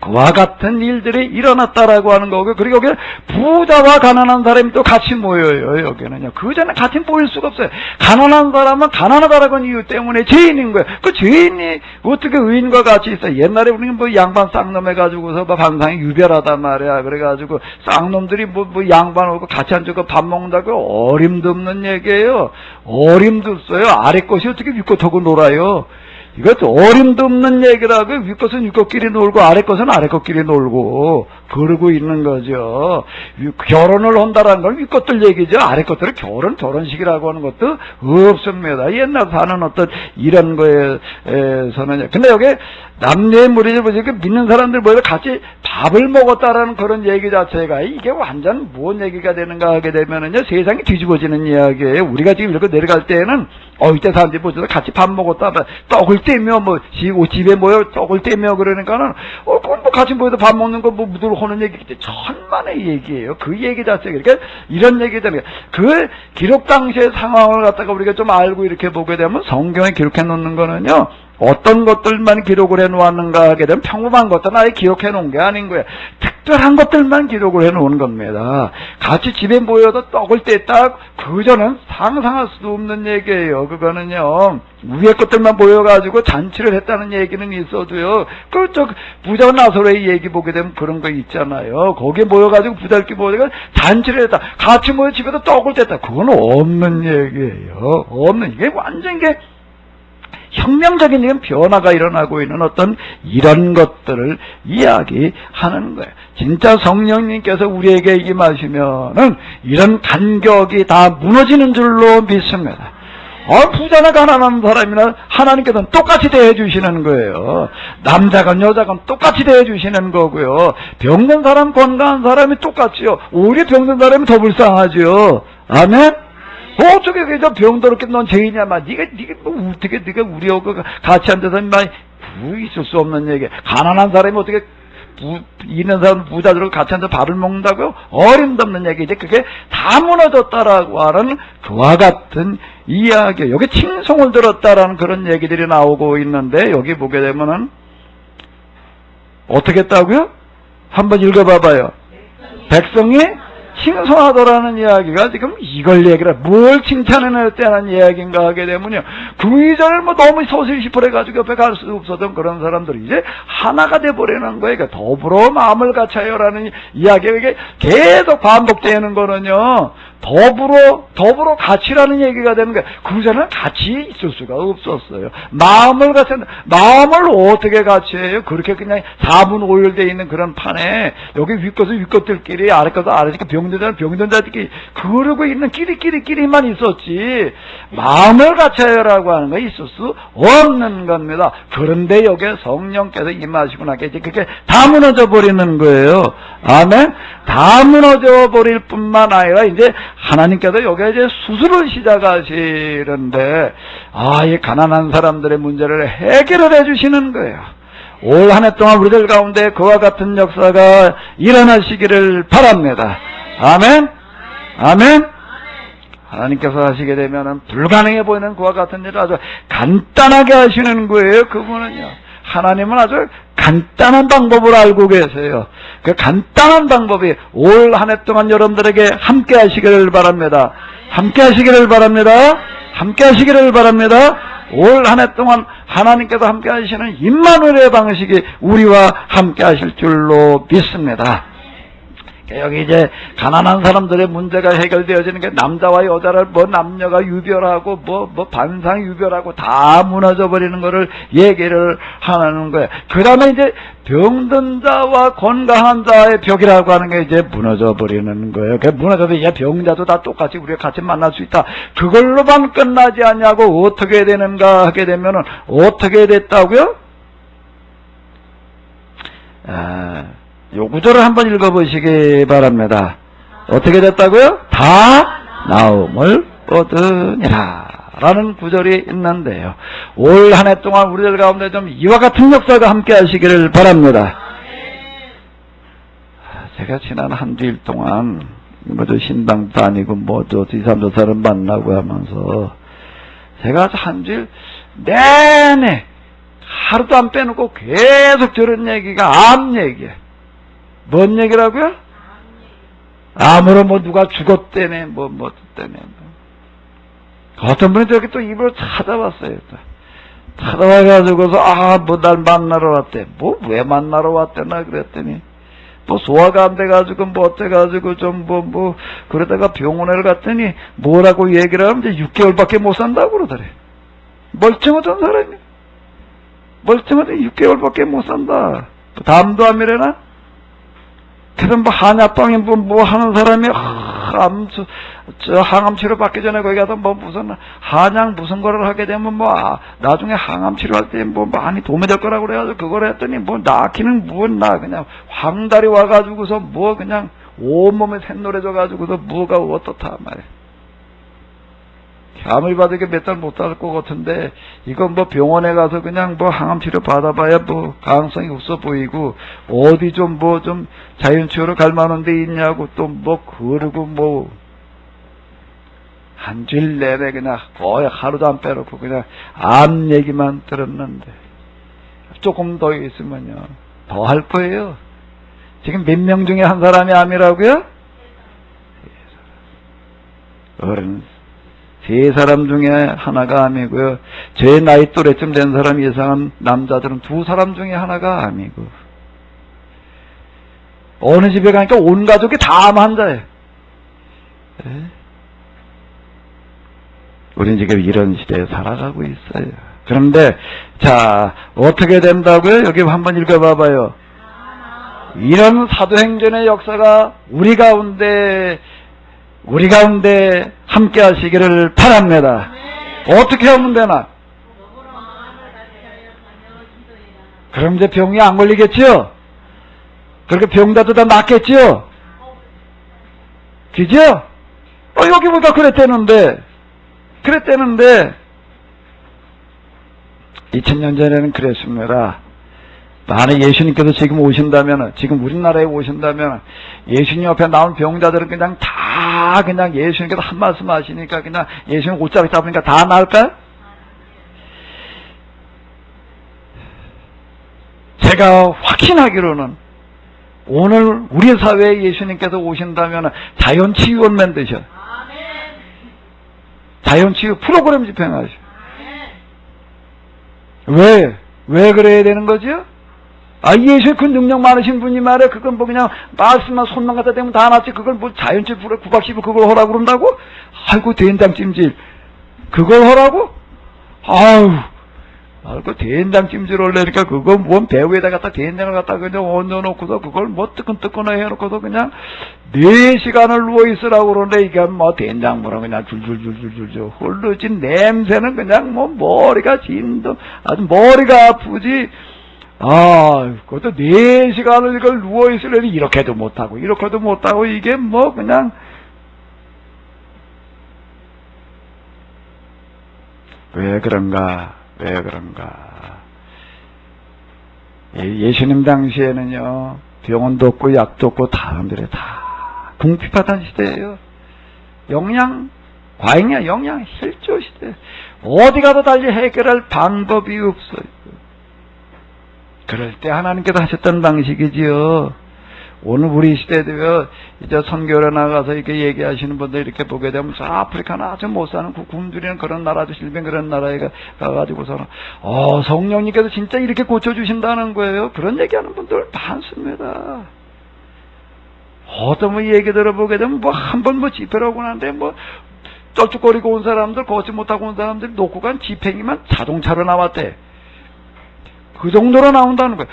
그와 같은 일들이 일어났다라고 하는 거고, 그리고 여기 부자와 가난한 사람이 또 같이 모여요, 여기는요. 그 전에 같이 모일 수가 없어요. 가난한 사람은 가난하다라고 하는 이유 때문에 죄인인 거예요. 그 죄인이 어떻게 의인과 같이 있어요? 옛날에 우리는 뭐 양반 쌍놈 해가지고서 반상이 유별하단 말이야. 그래가지고 쌍놈들이 뭐 양반 오고 같이 앉아서 밥 먹는다고 어림도 없는 얘기예요. 어림도 없어요. 아래 것이 어떻게 윗 것하고 놀아요? 이것도 어림도 없는 얘기라고. 윗 것은 윗 것끼리 놀고 아래 것은 아래 것끼리 놀고 그러고 있는 거죠. 결혼을 한다라는 건 윗 것들 얘기죠. 아래 것들은 결혼식이라고 하는 것도 없습니다. 옛날 사는 어떤 이런 거에서는. 근데 여기 남녀의 무리를 보니까 믿는 사람들 모여서 같이 밥을 먹었다라는 그런 얘기 자체가 이게 완전 뭔 얘기가 되는가 하게 되면은요, 세상이 뒤집어지는 이야기예요. 우리가 지금 이렇게 내려갈 때는 이때 사람들이 보셔서 같이 밥 먹었다, 떡을 떼며 집에 모여 떡을 떼며 그러니까는 그건 뭐 같이 모여서 밥 먹는 거 묻으러 하는 얘기겠지. 천만의 얘기예요. 그 얘기 자체가. 그러니까 이런 얘기들은 그 기록 당시의 상황을 갖다가 우리가 좀 알고 이렇게 보게 되면 성경에 기록해 놓는 거는요, 어떤 것들만 기록을 해놓았는가 하게 되면 평범한 것들은 아예 기록해 놓은 게 아닌 거예요. 특별한 것들만 기록을 해놓은 겁니다. 같이 집에 모여서 떡을 뗐다, 그저는 상상할 수도 없는 얘기예요. 그거는요, 위에 것들만 모여가지고 잔치를 했다는 얘기는 있어도요, 부자 나사로의 얘기 보게 되면 그런 거 있잖아요. 거기에 모여가지고 부자들끼리 모여가지고 잔치를 했다, 같이 모여 집에서 떡을 뗐다, 그건 없는 얘기예요. 이게 완전 혁명적인 변화가 일어나고 있는 어떤 이런 것들을 이야기하는 거예요. 진짜 성령님께서 우리에게 임하시면은 이런 간격이 다 무너지는 줄로 믿습니다. 부자나 가난한 사람이나 하나님께서는 똑같이 대해주시는 거예요. 남자건 여자건 똑같이 대해주시는 거고요. 병든 사람, 건강한 사람이 똑같이요. 오히려 병든 사람이 더 불쌍하죠. 아멘? 어떻게 그저 병들었게 넌 죄인이야, 네가 네가 우리하고 같이 앉아서 있을 수 없는 얘기. 가난한 사람이 어떻게 있는 사람 부자들하고 같이 앉아서 밥을 먹는다고요? 어림도 없는 얘기지. 그게 다 무너졌다라고 하는 그와 같은 이야기예요. 여기 칭송을 들었다라는 그런 얘기들이 나오고 있는데, 여기 보게 되면은 어떻게 했다고요? 한번 읽어봐봐요. 백성이 칭송하더라는 이야기가 지금 이걸 얘기를, 뭘 칭찬해냈다는 이야기인가 하게 되면요, 그 이전을 뭐 너무 소실시퍼해가지고 옆에 갈 수 없었던 그런 사람들이 이제 하나가 돼버리는 거예요. 그러니까 더불어 마음을 같아요라는 이야기가 이게 계속 반복되는 거는요, 더불어 같이라는 얘기가 되는 거예요. 그 전에는 같이 있을 수가 없었어요. 마음을 같이, 마음을 어떻게 같이 해요? 그렇게 그냥 4분 5일 돼 있는 그런 판에, 여기 윗것은 윗것들끼리, 아랫것은 아랫것, 병든자는 병든자들끼리, 그러고 있는 끼리끼리만 있었지, 마음을 같이 해요라고 하는 거 있을 수 없는 겁니다. 그런데 여기에 성령께서 임하시고 나게 이제 그게 다 무너져 버리는 거예요. 아멘? 다 무너져 버릴 뿐만 아니라 이제 하나님께서 여기에 이제 수술을 시작하시는데, 이 가난한 사람들의 문제를 해결을 해주시는 거예요. 올 한 해 동안 우리들 가운데 그와 같은 역사가 일어나시기를 바랍니다. 아멘? 아멘? 하나님께서 하시게 되면은 불가능해 보이는 그와 같은 일을 아주 간단하게 하시는 거예요. 그분은요. 하나님은 아주 간단한 방법을 알고 계세요. 그 간단한 방법이 올 한 해 동안 여러분들에게 함께 하시기를 바랍니다. 함께 하시기를 바랍니다. 함께 하시기를 바랍니다. 올 한 해 동안 하나님께서 함께 하시는 임마누엘의 방식이 우리와 함께 하실 줄로 믿습니다. 여기 이제 가난한 사람들의 문제가 해결되어지는 게 남자와 여자를 뭐 남녀가 유별하고 뭐 반상 유별하고 다 무너져 버리는 거를 얘기를 하는 거예요. 그 다음에 이제 병든 자와 건강한 자의 벽이라고 하는 게 이제 무너져 버리는 거예요. 그 무너져도 이제 병자도 다 똑같이 우리가 같이 만날 수 있다. 그걸로만 끝나지 않냐고 어떻게 되는가 하게 되면은 어떻게 됐다고요? 요 구절을 한번 읽어보시기 바랍니다. 어떻게 됐다고요? 다 나음을 얻으니라 라는 구절이 있는데요. 올 한 해 동안 우리들 가운데 좀 이와 같은 역사가 함께 하시기를 바랍니다. 제가 지난 한 주일 동안 뭐저 신당 다니고 뭐저 이삼 사람 만나고 하면서 제가 한 주일 내내 하루도 안 빼놓고 계속 저런 얘기가 암 얘기예요. 뭔 얘기라고요? 암으로 뭐 누가 죽었대네, 뭐 때문에. 어떤 분이 저렇게 또 입으로 찾아왔어요. 찾아와가지고서, 뭐 날 만나러 왔대. 뭐 왜 만나러 왔대나 그랬더니, 뭐 소화가 안 돼가지고, 뭐 어째가지고 좀 그러다가 병원에 갔더니 뭐라고 얘기를 하면 이제 6개월밖에 못 산다고 그러더래. 멀쩡하던 사람이. 멀쩡하던 6개월밖에 못 산다. 담도 암이래나? 그래서 뭐 한약방에 뭐 하는 사람이 항암 치료 받기 전에 거기 가서 뭐 무슨 한약 무슨 거를 하게 되면 나중에 항암 치료할 때 많이 도움이 될 거라고 그래가지고 그걸 했더니 낳기는 그냥 황달이 와가지고서 그냥 온몸에 샛노래져가지고서 뭐가 어떻다 말이야. 암을 받으게 몇 달 못 살 것 같은데, 이건 병원에 가서 그냥 항암 치료 받아봐야 가능성이 없어 보이고, 어디 좀 자연치유로 갈 만한 데 있냐고 그러고 한 주일 내내 그냥 거의 하루도 안 빼놓고 그냥 암 얘기만 들었는데, 조금 더 있으면요, 더 할 거예요. 지금 몇 명 중에 한 사람이 암이라고요? 어른. 3사람 중에 하나가 암이고요. 제 나이 또래쯤 된 사람 이상한 남자들은 2사람 중에 하나가 암이고. 어느 집에 가니까 온 가족이 다 암 환자예요. 우린 지금 이런 시대에 살아가고 있어요. 그런데 자, 어떻게 된다고요? 여기 한번 읽어봐봐요. 이런 사도행전의 역사가 우리 가운데 함께 하시기를 바랍니다. 어떻게 하면 되나? 그럼 이제 병이 안 걸리겠지요? 그렇게 병자도 다 낫겠지요? 그죠? 여기 보니까 그랬대는데 2000년 전에는 그랬습니다. 만약 예수님께서 지금 오신다면, 지금 우리나라에 오신다면, 예수님 옆에 나온 병자들은 그냥 다 그냥 예수님께서 한 말씀 하시니까 그냥 예수님 옷자락 잡으니까 다 나을까요? 제가 확신하기로는 오늘 우리 사회에 예수님께서 오신다면 자연치유원 만드셔. 자연치유 프로그램 집행하셔. 왜 그래야 되는 거죠? 예수의 그 능력 많으신 분이 말이야. 그건 뭐 그냥 말씀만 손만 갖다 대면 다 낫지. 그걸 뭐 자연치유 구박시고 그걸 하라고 그런다고? 아이고, 된장 찜질. 그걸 하라고? 그 된장 찜질 올래니까 그거 뭔 배우에다 갖다 된장을 갖다 그냥 얹어놓고서 그걸 뭐 뜨끈뜨끈하게 해놓고서 그냥 4시간을 누워있으라고 그러는데 이게 뭐 된장물은 그냥 줄줄줄줄줄 흐르지 냄새는 그냥 뭐 머리가 진도 아주 머리가 아프지. 그것도 4시간을 이걸 누워있으려니 이렇게도 못하고 이렇게도 못하고 이게 뭐 그냥 왜 그런가? 예수님 당시에는요, 병원도 없고 약도 없고 사람들이 다 궁핍하던 시대예요. 과잉이야, 영양 실조 시대. 어디 가도 달리 해결할 방법이 없어요. 그럴 때 하나님께서 하셨던 방식이지요. 오늘 우리 시대도요, 이제 선교를 나가서 이렇게 얘기하시는 분들 이렇게 보게 되면, 아프리카는 아주 못 사는 굶주리는 그런 나라도 질병 그런 나라에 가가지고서는, 성령님께서 진짜 이렇게 고쳐주신다는 거예요. 그런 얘기하는 분들 많습니다. 어떤 뭐 얘기 들어보게 되면, 한 번 집회를 하고 나는데, 쩔쭉거리고 온 사람들, 걷지 못하고 온 사람들이 놓고 간 집행이만 자동차로 나왔대. 그 정도로 나온다는 거예요.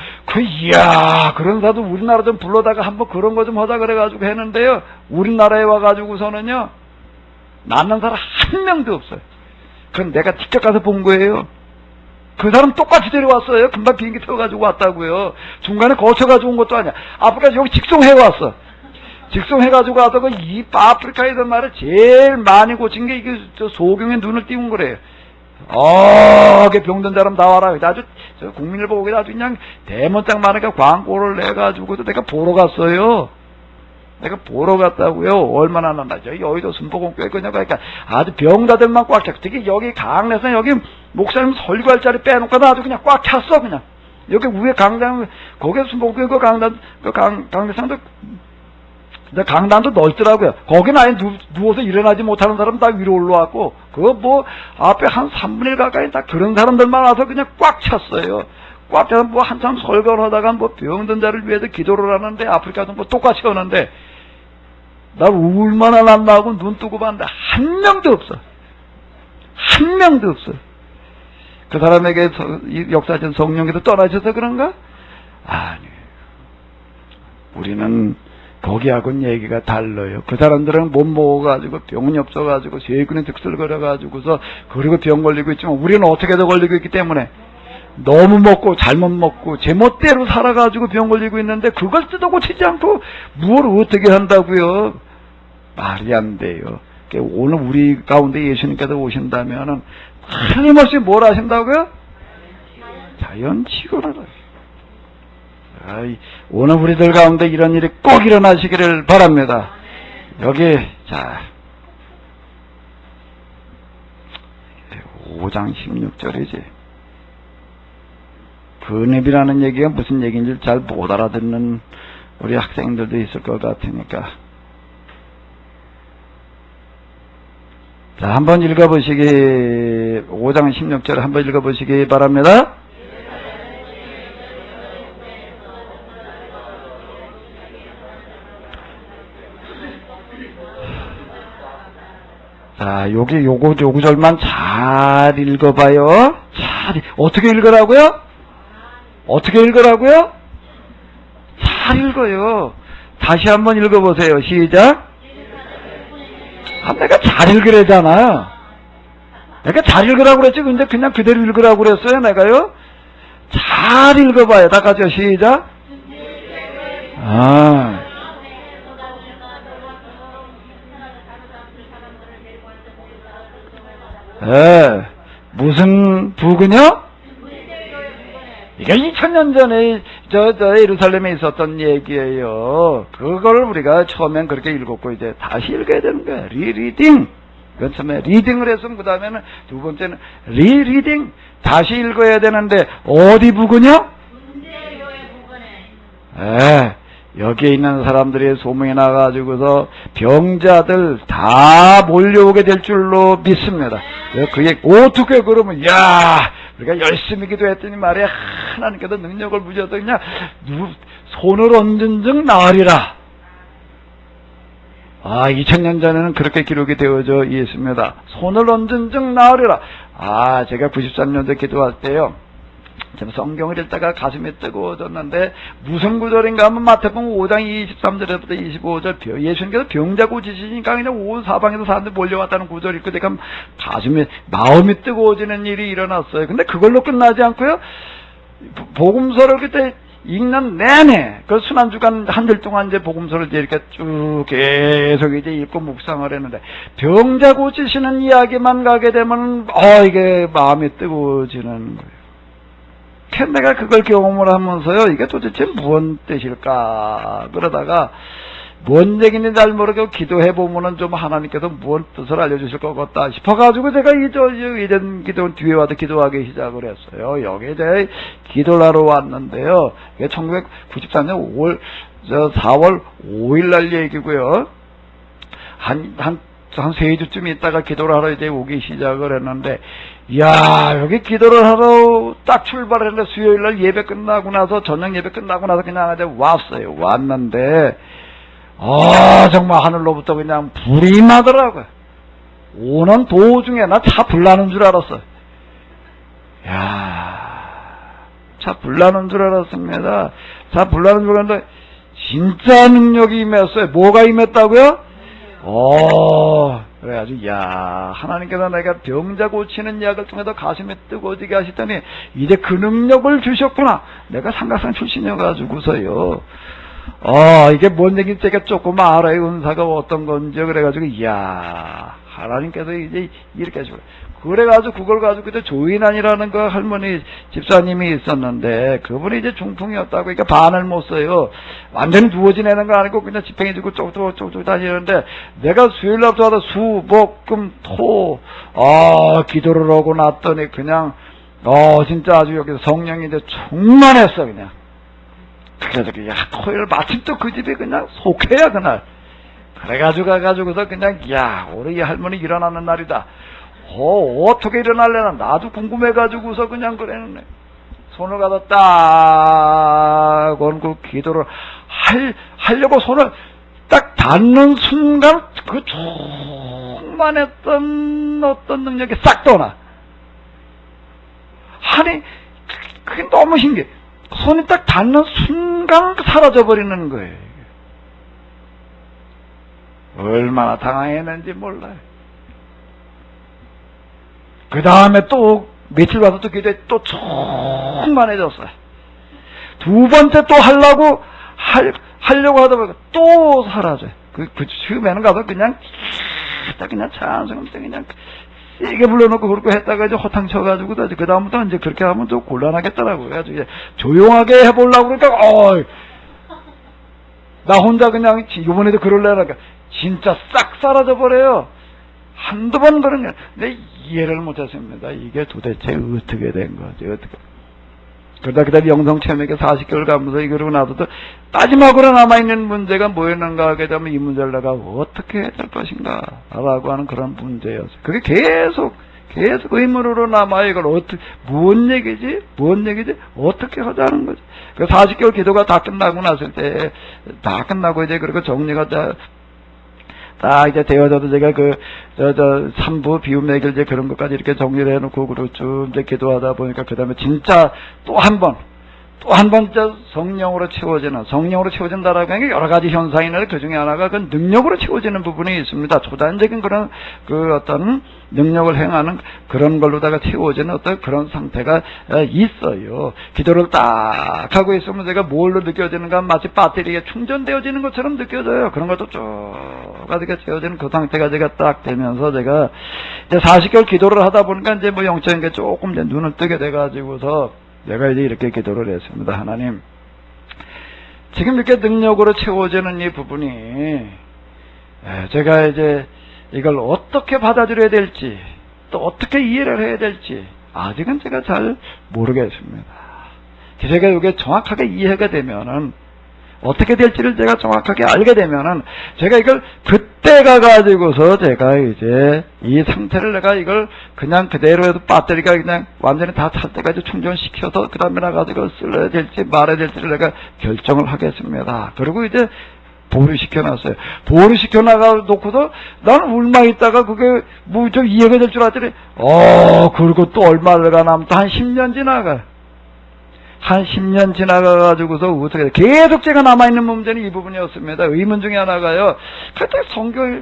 그런 사도 우리나라 좀 불러다가 한번 그런 거 좀 하자 그래가지고 했는데요. 우리나라에 와가지고서는요, 낫는 사람 한 명도 없어요. 그건 내가 직접 가서 본 거예요. 그 사람 똑같이 데려왔어요. 금방 비행기 태워가지고 왔다고요. 중간에 거쳐가지고 온 것도 아니야. 아프리카 여기 직송해왔어. 직송해가지고 와서 이 아프리카에서 말을 제일 많이 고친 게 이게 소경의 눈을 띄운 거래요. 그 병든 사람 나와라. 아주, 국민일보 거기다 아주 그냥 대문짝 많으니까 광고를 내가지고도 내가 보러 갔어요. 내가 보러 갔다고요. 얼마나 난다죠. 여의도 순복음교회 그냥 그러니까 아주 병자들만 꽉 찼고, 특히 여기 강내에서 여기 목사님 설교할 자리 빼놓고 아주 그냥 꽉 찼어, 그냥. 여기 위에 강당, 거기에 순복음교회 강대상도 강단도 넓더라고요. 거기는 아예 누워서 일어나지 못하는 사람 다 위로 올라왔고, 그거 앞에 한 3분의 1 가까이 다 그런 사람들만 와서 그냥 꽉 찼어요. 꽉 차서 한참 설교를 하다가 병든 자를 위해서 기도를 하는데, 아프리카도 똑같이 하는데, 나 얼마나 난다고 눈 뜨고 봤는데, 한 명도 없어. 한 명도 없어. 그 사람에게 역사적 성령께서 떠나셔서 그런가? 아니. 우리는 거기하고는 얘기가 달라요. 그 사람들은 못 먹어가지고 병이 없어가지고 세균에 득슬거려가지고서 그리고 병 걸리고 있지만 우리는 어떻게든 걸리고 있기 때문에 너무 먹고 잘못 먹고 제멋대로 살아가지고 병 걸리고 있는데 그걸 뜯어 고치지 않고 뭘 어떻게 한다고요? 말이 안 돼요. 오늘 우리 가운데 예수님께서 오신다면은 틀림없이 뭘 하신다고요? 자연치유를 하세요. 오늘 우리들 가운데 이런 일이 꼭 일어나시기를 바랍니다. 여기 5장 16절이지. 근입이라는 얘기가 무슨 얘기인지 잘 못 알아듣는 우리 학생들도 있을 것 같으니까. 자, 한번 읽어보시기, 5장 16절 한번 읽어보시기 바랍니다. 자, 요거 절만 잘 읽어봐요. 어떻게 읽으라고요? 어떻게 읽으라고요? 잘 읽어요. 다시 한번 읽어보세요. 시작. 내가 잘 읽으래잖아. 내가 잘 읽으라고 그랬지. 근데 그냥 그대로 읽으라고 그랬어요. 내가요. 잘 읽어봐요. 다 같이요. 시작. 무슨 부근요? 이게 2000년 전에 예루살렘에 있었던 얘기예요. 그걸 우리가 처음엔 그렇게 읽었고 이제 다시 읽어야 되는 거야. 리리딩. 그건 처음에 리딩을 했으면 그 다음에는 두 번째는 리리딩. 다시 읽어야 되는데 어디 부근요? 여기에 있는 사람들이 소문이 나가지고서 병자들 다 몰려오게 될 줄로 믿습니다. 그게 어떻게 그러면, 야, 우리가 열심히 기도했더니 말이야, 하나님께서 능력을 부여서 그냥 손을 얹은 즉 나으리라. 2000년 전에는 그렇게 기록이 되어져 있습니다. 손을 얹은 즉 나으리라. 제가 93년도에 기도할 때요, 제가 성경을 읽다가 가슴이 뜨거워졌는데 무슨 구절인가 하면 마태복음 5장 23절부터 25절 예수님께서 병자 고치시니까 그냥 온 사방에서 사람들이 몰려왔다는 구절이 있고 내가 가슴이 마음이 뜨거워지는 일이 일어났어요. 근데 그걸로 끝나지 않고요, 복음서를 그때 읽는 내내 그 순환주간 한 달 동안 이제 복음서를 이제 이렇게 쭉 계속 이제 읽고 묵상을 했는데 병자 고치시는 이야기만 가게 되면 이게 마음이 뜨거워지는 거예요. 내가 그걸 경험을 하면서요, 이게 도대체 무슨 뜻일까? 그러다가 뭔 얘기인지 잘 모르고 기도해보면은 좀 하나님께서 무슨 뜻을 알려주실 것 같다 싶어가지고 제가 이전 기도 뒤에 와서 기도하기 시작을 했어요. 여기 이제 기도를 하러 왔는데요. 이게 1994년 4월 5일 날 얘기고요. 한 3주쯤 있다가 기도를 하러 이제 오기 시작을 했는데, 여기 기도를 하러 딱 출발했는데 수요일 날 예배 끝나고 나서, 저녁 예배 끝나고 나서 그냥 이제 왔어요. 왔는데, 정말 하늘로부터 그냥 불이 임하더라고요. 오는 도중에 나 차 불나는 줄 알았어요. 차 불나는 줄 알았습니다. 차 불나는 줄 알았는데, 진짜 능력이 임했어요. 뭐가 임했다고요? 그래가지고, 하나님께서 내가 병자 고치는 약을 통해서 가슴이 뜨거워지게 하시더니, 이제 그 능력을 주셨구나. 내가 삼각산 출신이어가지고서요. 이게 뭔 얘기인지 제가 조금 알아요. 은사가 어떤 건지. 그래가지고, 하나님께서 이제 이렇게 하시고. 그래가지고 그걸 가지고 그때 조인환이라는 그 할머니 집사님이 있었는데 그분이 이제 중풍이었다고. 그러니까 반을 못 써요. 완전히 누워 지내는 거 아니고 그냥 지팽이지고 쪽쪽 다니는데 내가 수요일날부터 하다 수, 목, 금, 토 기도를 하고 났더니 그냥 진짜 아주 여기서 성령이 이제 충만했어 그냥. 그래서 토요일 마침 또 그 집에 그냥 속해야 그날. 그래가지고 가가지고서 그냥 우리 이 할머니 일어나는 날이다. 어떻게 일어날래나 나도 궁금해가지고서 그냥 그랬네. 손을 가서 딱 얹고 기도를 하려고 손을 딱 닿는 순간 그 충만했던 어떤 능력이 싹 떠나. 그게 너무 신기해. 손이 딱 닿는 순간 사라져버리는 거예요. 얼마나 당황했는지 몰라요. 그 다음에 또 며칠 와서 또 기도에 또 충만해졌어요. 두 번째 또 하려고 하다 보니까 또 사라져요. 그 처음에는 가서 그냥 찬성하면서 그냥 세게 불러놓고 그렇게 했다가 이제 허탕 쳐가지고 그 다음부터 이제 그렇게 하면 좀 곤란하겠더라고요. 그래가지고 조용하게 해보려고 그러니까 나 혼자 그냥 이번에도 그럴래니까 진짜 싹 사라져 버려요. 한두 번 그런 게. 근데 이해를 못했습니다. 이게 도대체 어떻게 된 거지? 어떻게? 그러다 그다음에 영성체험에게 40개월 가면서 이러고 나서도 마지막으로 남아있는 문제가 뭐였는가 하게 되면 이 문제를 내가 어떻게 해야 될 것인가 라고 하는 그런 문제였어요. 그게 계속 의문으로 남아요. 이걸 뭔 얘기지? 어떻게 하자는 거지? 그 40개월 기도가 다 끝나고 났을 때, 다 끝나고 이제 그리고 정리가 딱 이제 되어져도 제가 3부 비움 매길 이제 그런 것까지 이렇게 정리를 해놓고 그리고 쭉 이제 기도하다 보니까 그 다음에 진짜 또 한 번 진짜 성령으로 채워진다라고 하는 게 여러 가지 현상이 있는데 그 중에 하나가 그 능력으로 채워지는 부분이 있습니다. 초단적인 그런 어떤 능력을 행하는 그런 걸로다가 채워지는 어떤 그런 상태가 있어요. 기도를 딱 하고 있으면 제가 뭘로 느껴지는가 마치 배터리가 충전되어지는 것처럼 느껴져요. 그런 것도 쭉 가득 채워지는 그 상태가 제가 딱 되면서 제가 이제 40개월 기도를 하다 보니까 이제 뭐 영적인 게 조금 이제 눈을 뜨게 돼가지고서 내가 이제 이렇게 기도를 했습니다. 하나님, 지금 이렇게 능력으로 채워지는 이 부분이 제가 이제 이걸 어떻게 받아들여야 될지 또 어떻게 이해를 해야 될지 아직은 제가 잘 모르겠습니다. 제가 이게 정확하게 이해가 되면은 어떻게 될지를 제가 정확하게 알게 되면은 제가 이걸 그때 가가지고서 제가 이제 이 상태를 내가 이걸 그냥 그대로 해도 배터리가 그냥 완전히 다 찰 때까지 충전시켜서 그 다음에 나가지고 쓸어야 될지 말아야 될지를 내가 결정을 하겠습니다. 그리고 이제 보류 시켜놨어요. 보류 시켜나가 놓고서 나는 울망 있다가 그게 뭐 좀 이해가 될 줄 알았더니 그리고 또 얼마가 남또 한 10년 지나가. 한 10년 지나가가지고서 어떻게 계속 제가 남아있는 문제는 이 부분이었습니다. 의문 중에 하나가요. 그때 성경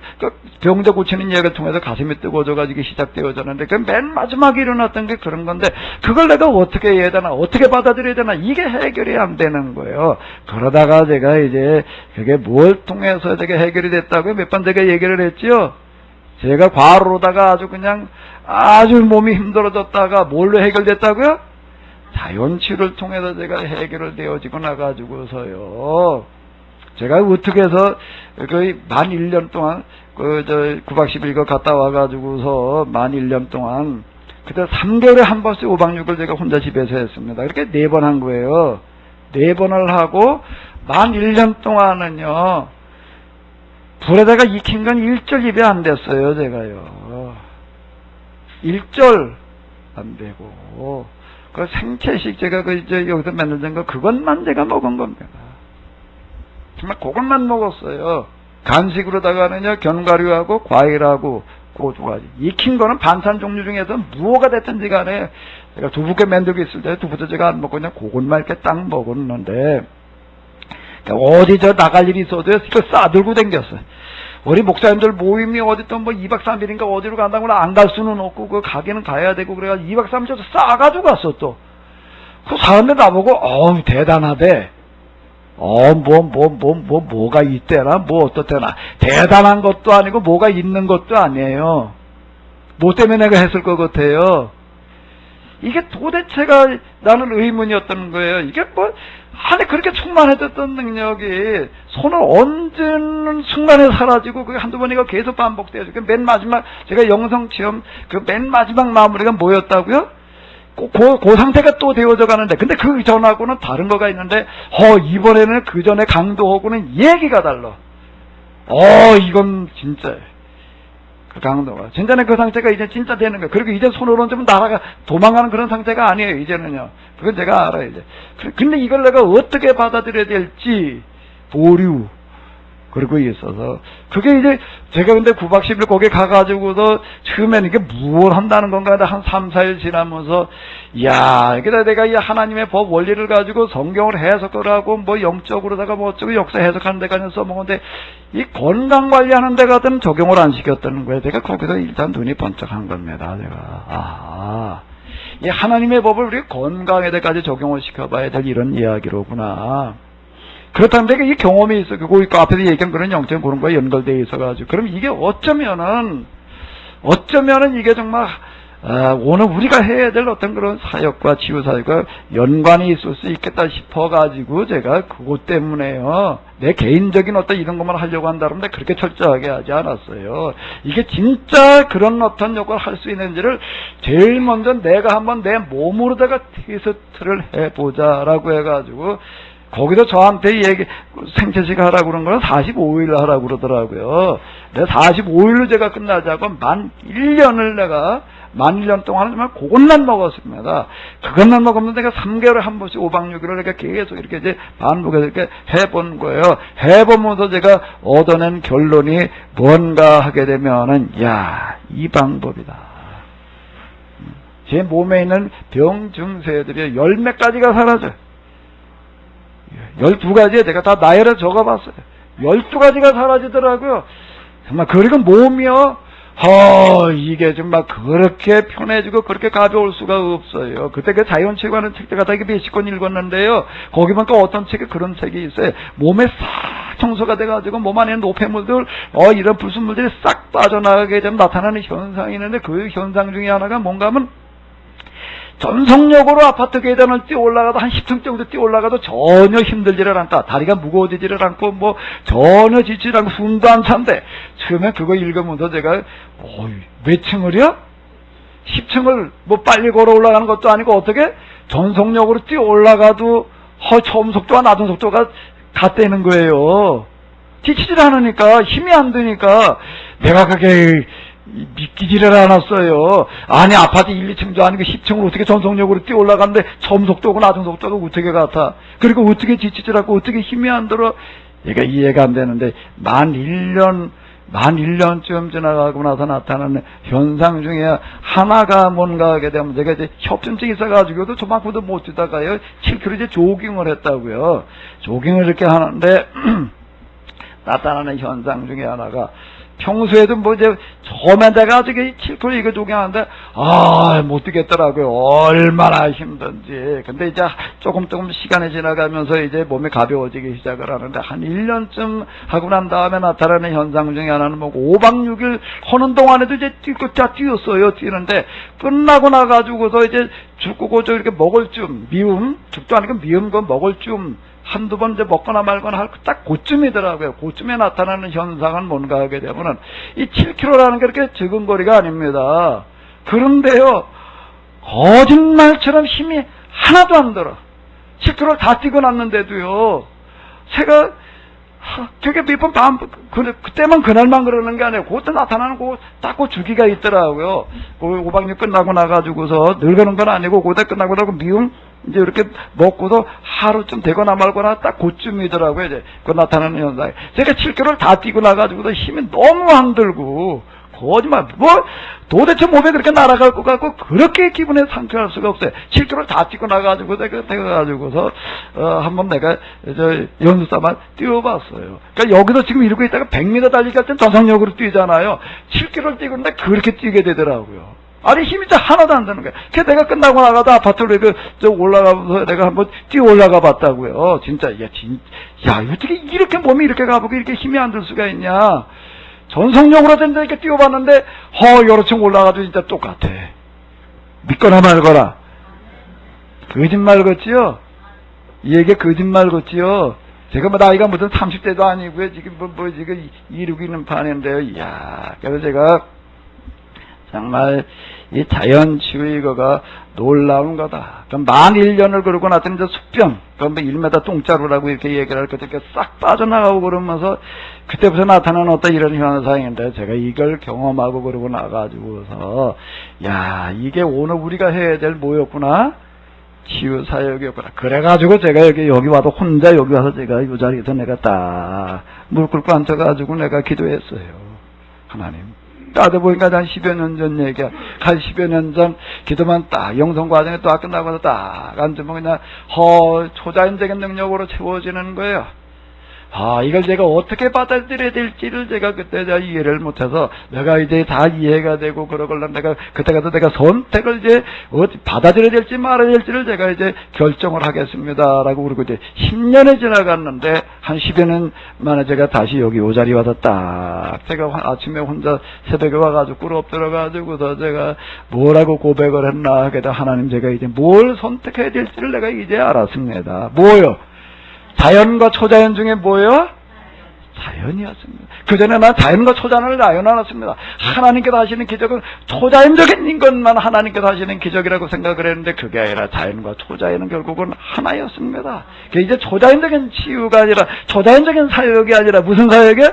병자 고치는 이야기를 통해서 가슴이 뜨거워져가지고 시작되어졌는데 그 맨 마지막에 일어났던 게 그런 건데 그걸 내가 어떻게 해야 되나 어떻게 받아들여야 되나 이게 해결이 안 되는 거예요. 그러다가 제가 이제 그게 뭘 통해서 되게 해결이 됐다고요. 몇 번 제가 얘기를 했지요. 제가 과로로다가 아주 그냥 아주 몸이 힘들어졌다가 뭘로 해결됐다고요? 자연치유를 통해서 제가 해결을 되어지고 나가지고서요. 제가 어떻게 해서 거의 만 1년 동안 구박 11거 갔다 와가지고서 만 1년 동안 그때 3개월에 한 번씩 5박 6일 제가 혼자 집에서 했습니다. 이렇게 4번 한 거예요. 4번을 하고 만 1년 동안은요. 불에다가 익힌 건 1절 입에 안 됐어요. 제가요. 1절 안 되고 그 생채식 제가 이제 여기서 만든 거 그것만 제가 먹은 겁니다. 정말 그것만 먹었어요. 간식으로다가는요 견과류하고 과일하고 그 두 가지. 익힌 거는 반찬 종류 중에서 무엇가 됐든지 간에 제가 두부께 만들고 있을 때 두부도 제가 안 먹고 그냥 그것만 이렇게 딱 먹었는데 어디 저 나갈 일이 있어도 이거 싸들고 댕겼어요. 우리 목사님들 모임이 어디 또 뭐 2박 3일인가 어디로 간다고 안 갈 수는 없고 그 가게는 가야 되고 그래가지고 2박 3일 싸가지고 갔어 또. 그 사람들 나보고 대단하대. 뭐가 있대나 뭐 어떻대나. 대단한 것도 아니고 뭐가 있는 것도 아니에요. 뭐 때문에 내가 했을 것 같아요. 이게 도대체가 나는 의문이었던 거예요. 이게 뭐 안에 그렇게 충만해졌던 능력이 손을 얹는 순간에 사라지고 그게 한두 번이가 계속 반복돼요. 맨 마지막 제가 영성 체험 그 맨 마지막 마무리가 뭐였다고요? 그 상태가 또 되어져 가는데 근데 그 전하고는 다른 거가 있는데 이번에는 그 전에 강도하고는 얘기가 달라. 이건 진짜 그 강도가 진짜는 그 상태가 이제 진짜 되는 거예요. 그리고 이제 손을 얹으면 나라가 도망가는 그런 상태가 아니에요. 이제는요. 그건 제가 알아요. 이제. 근데 이걸 내가 어떻게 받아들여야 될지 보류 그리고 있어서 그게 이제 제가 근데 9박 10일 거기 가가지고서 처음에는 이게 무엇 한다는 건가 한 3, 4일 지나면서 이게 내가 이 하나님의 법 원리를 가지고 성경을 해석을 하고 뭐 영적으로다가 뭐 어쩌고 역사 해석하는 데까지 써먹었는데 이 건강 관리하는 데 가든 적용을 안 시켰다는 거예요. 내가 거기서 일단 눈이 번쩍한 겁니다. 제가 이 하나님의 법을 우리 건강에 대까지 적용을 시켜봐야 될 이런 이야기로구나. 그렇다면 내가 이 경험이 있어. 그 앞에서 얘기한 그런 영적인 그런 거에 연결되어 있어가지고. 그럼 이게 어쩌면은 이게 정말, 오늘 우리가 해야 될 어떤 그런 사역과 치유사역과 연관이 있을 수 있겠다 싶어가지고 제가 그것 때문에요. 내 개인적인 어떤 이런 것만 하려고 한다는데 그렇게 철저하게 하지 않았어요. 이게 진짜 그런 어떤 역할을 할 수 있는지를 제일 먼저 내가 한번 내 몸으로다가 테스트를 해보자라고 해가지고 거기서 저한테 생채식 하라고 그런 거는 45일 하라고 그러더라고요. 내가 45일로 제가 끝나자고 만 1년 동안 정말 그것만 먹었습니다. 그것만 먹으면 내가 3개월에 한 번씩 5박 6일을 이렇게 계속 이렇게 이제 반복해서 이렇게 해본 거예요. 해보면서 제가 얻어낸 결론이 뭔가 하게 되면은, 이 방법이다. 제 몸에 있는 병, 증세들이 10몇 가지가 사라져요. 12가지에 제가 다 나열해 적어봤어요. 12가지가 사라지더라고요. 정말, 그리고 몸이요. 이게 정말 그렇게 편해지고 그렇게 가벼울 수가 없어요. 그때 그 자연치유하는 책들 갖다 몇십 권 읽었는데요. 거기 보니까 어떤 책에 그런 책이 있어요. 몸에 싹 청소가 돼가지고 몸 안에 노폐물들, 이런 불순물들이 싹 빠져나가게 되면 나타나는 현상이 있는데 그 현상 중에 하나가 뭔가 하면 전속력으로 아파트 계단을 뛰어 올라가도 한 10층 정도 뛰어 올라가도 전혀 힘들지를 않다. 다리가 무거워지지를 않고 뭐 전혀 지치지 않고 숨도 안 찬데 처음에 그거 읽으면서 제가 몇 층을요? 10층을 뭐 빨리 걸어 올라가는 것도 아니고 어떻게 전속력으로 뛰어 올라가도 처음 속도와 낮은 속도가 다 떼는 거예요. 지치질 않으니까, 힘이 안 드니까, 내가 그게 믿기지를 않았어요. 아니, 아파트 1, 2층도 아니고 10층을 어떻게 전속력으로 뛰어 올라가는데, 점속도고 나중속도가 어떻게 같아. 그리고 어떻게 지치질 않고, 어떻게 힘이 안 들어. 얘가 이해가 안 되는데, 만 1년쯤 지나가고 나서 나타나는 현상 중에 하나가 뭔가 하게 되면, 제가 이제 협심증이 있어가지고도 저만큼도 못 뛰다가요, 7km 이제 조깅을 했다고요. 조깅을 이렇게 하는데, 나타나는 현상 중에 하나가, 평소에도 뭐 이제 처음에 내가 저기 7km 이거 조깅하는데 못 뛰겠더라고요. 얼마나 힘든지. 근데 이제 조금 시간이 지나가면서 이제 몸이 가벼워지기 시작을 하는데 한 1년쯤 하고 난 다음에 나타나는 현상 중에 하나는 뭐 5박 6일 하는 동안에도 이제 뛰었어요. 뛰는데 끝나고 나가지고서 이제 죽고 저 이렇게 먹을 쯤 미움, 죽도 아니고 미움 거 먹을 쯤 한두 번 이제 먹거나 말거나 할 딱 그쯤이더라고요. 그쯤에 나타나는 현상은 뭔가 하게 되면은 이 7km라는 게 그렇게 적은 거리가 아닙니다. 그런데요, 거짓말처럼 힘이 하나도 안 들어. 7km를 다 뛰고 났는데도요, 제가 되게 몇 번 그때만 그날만 그러는 게 아니에요. 그때 나타나는 딱 그 주기가 있더라고요. 그 5박 6일 끝나고 나가지고서 늙어는 건 아니고 그때 끝나고 나고 미움 이제 이렇게 먹고도 하루쯤 되거나 말거나 딱 그쯤이더라고요. 이제 그 나타나는 현상이. 제가 7km를 다 뛰고 나가지고도 힘이 너무 안 들고 거짓말 도대체 몸에 그렇게 날아갈 것 같고 그렇게 기분에 상쾌할 수가 없어요. 7km를 다 뛰고 나가지고 내가 가지고서 한번 내가 연습 삼아 뛰어봤어요. 그러니까 여기서 지금 이러고 있다가 100m 달리기 할 땐 전속력으로 뛰잖아요. 7km를 뛰고 있는데 그렇게 뛰게 되더라고요. 아니 힘이 하나도 안 드는 거야. 그래서 내가 끝나고 나가도 아파트로 올라가면서 내가 한번 뛰어 올라가 봤다고요. 진짜 어떻게 이렇게 몸이 이렇게 가보고 이렇게 힘이 안 들 수가 있냐. 전속력으로 된다 이렇게 뛰어봤는데 여러 층 올라가도 진짜 똑같아. 믿거나 말거나. 거짓말 같지요? 이 얘기 거짓말 같지요? 제가 뭐 나이가 무슨 30대도 아니고요. 지금 지금 이루고 있는 판인데요. 이야, 그래서 제가 정말 이 자연치유 이거가 놀라운 거다. 그럼 만 1년을 그러고 나서 이제 숙병, 그럼 1m 똥자루라고 이렇게 얘기를 할 때 이렇게 싹 빠져나가고 그러면서 그때부터 나타나는 어떤 이런 현상인데 제가 이걸 경험하고 그러고 나가지고서 야, 이게 오늘 우리가 해야 될 뭐였구나? 치유 사역이었구나. 그래가지고 제가 여기 와도 혼자 여기 와서 제가 이 자리에서 내가 딱 무릎 꿇고 앉아가지고 내가 기도했어요. 하나님. 따져보니까 한 10여 년 전 얘기야. 한 10여 년 전 기도만 딱 영성 과정에 딱 끝나고 딱 앉으면 그냥 초자연적인 능력으로 채워지는 거예요. 이걸 제가 어떻게 받아들여야 될지를 제가 그때 이해를 못해서 내가 이제 다 이해가 되고 그러걸라 내가 그때 가서 내가 선택을 이제 받아들여야 될지 말아야 될지를 제가 이제 결정을 하겠습니다라고 그러고 이제 10년이 지나갔는데 한 10여 년 만에 제가 다시 여기 이 자리에 와서 딱 제가 아침에 혼자 새벽에 와가지고 꿀 엎드려가지고서 제가 뭐라고 고백을 했나 하게 돼. 하나님 제가 이제 뭘 선택해야 될지를 내가 이제 알았습니다. 뭐요? 자연과 초자연 중에 뭐예요? 자연이었습니다. 그 전에 난 자연과 초자연을 나눠 놨습니다. 하나님께서 하시는 기적은 초자연적인 것만 하나님께서 하시는 기적이라고 생각을 했는데 그게 아니라 자연과 초자연은 결국은 하나였습니다. 이제 초자연적인 치유가 아니라 초자연적인 사역이 아니라 무슨 사역이에요?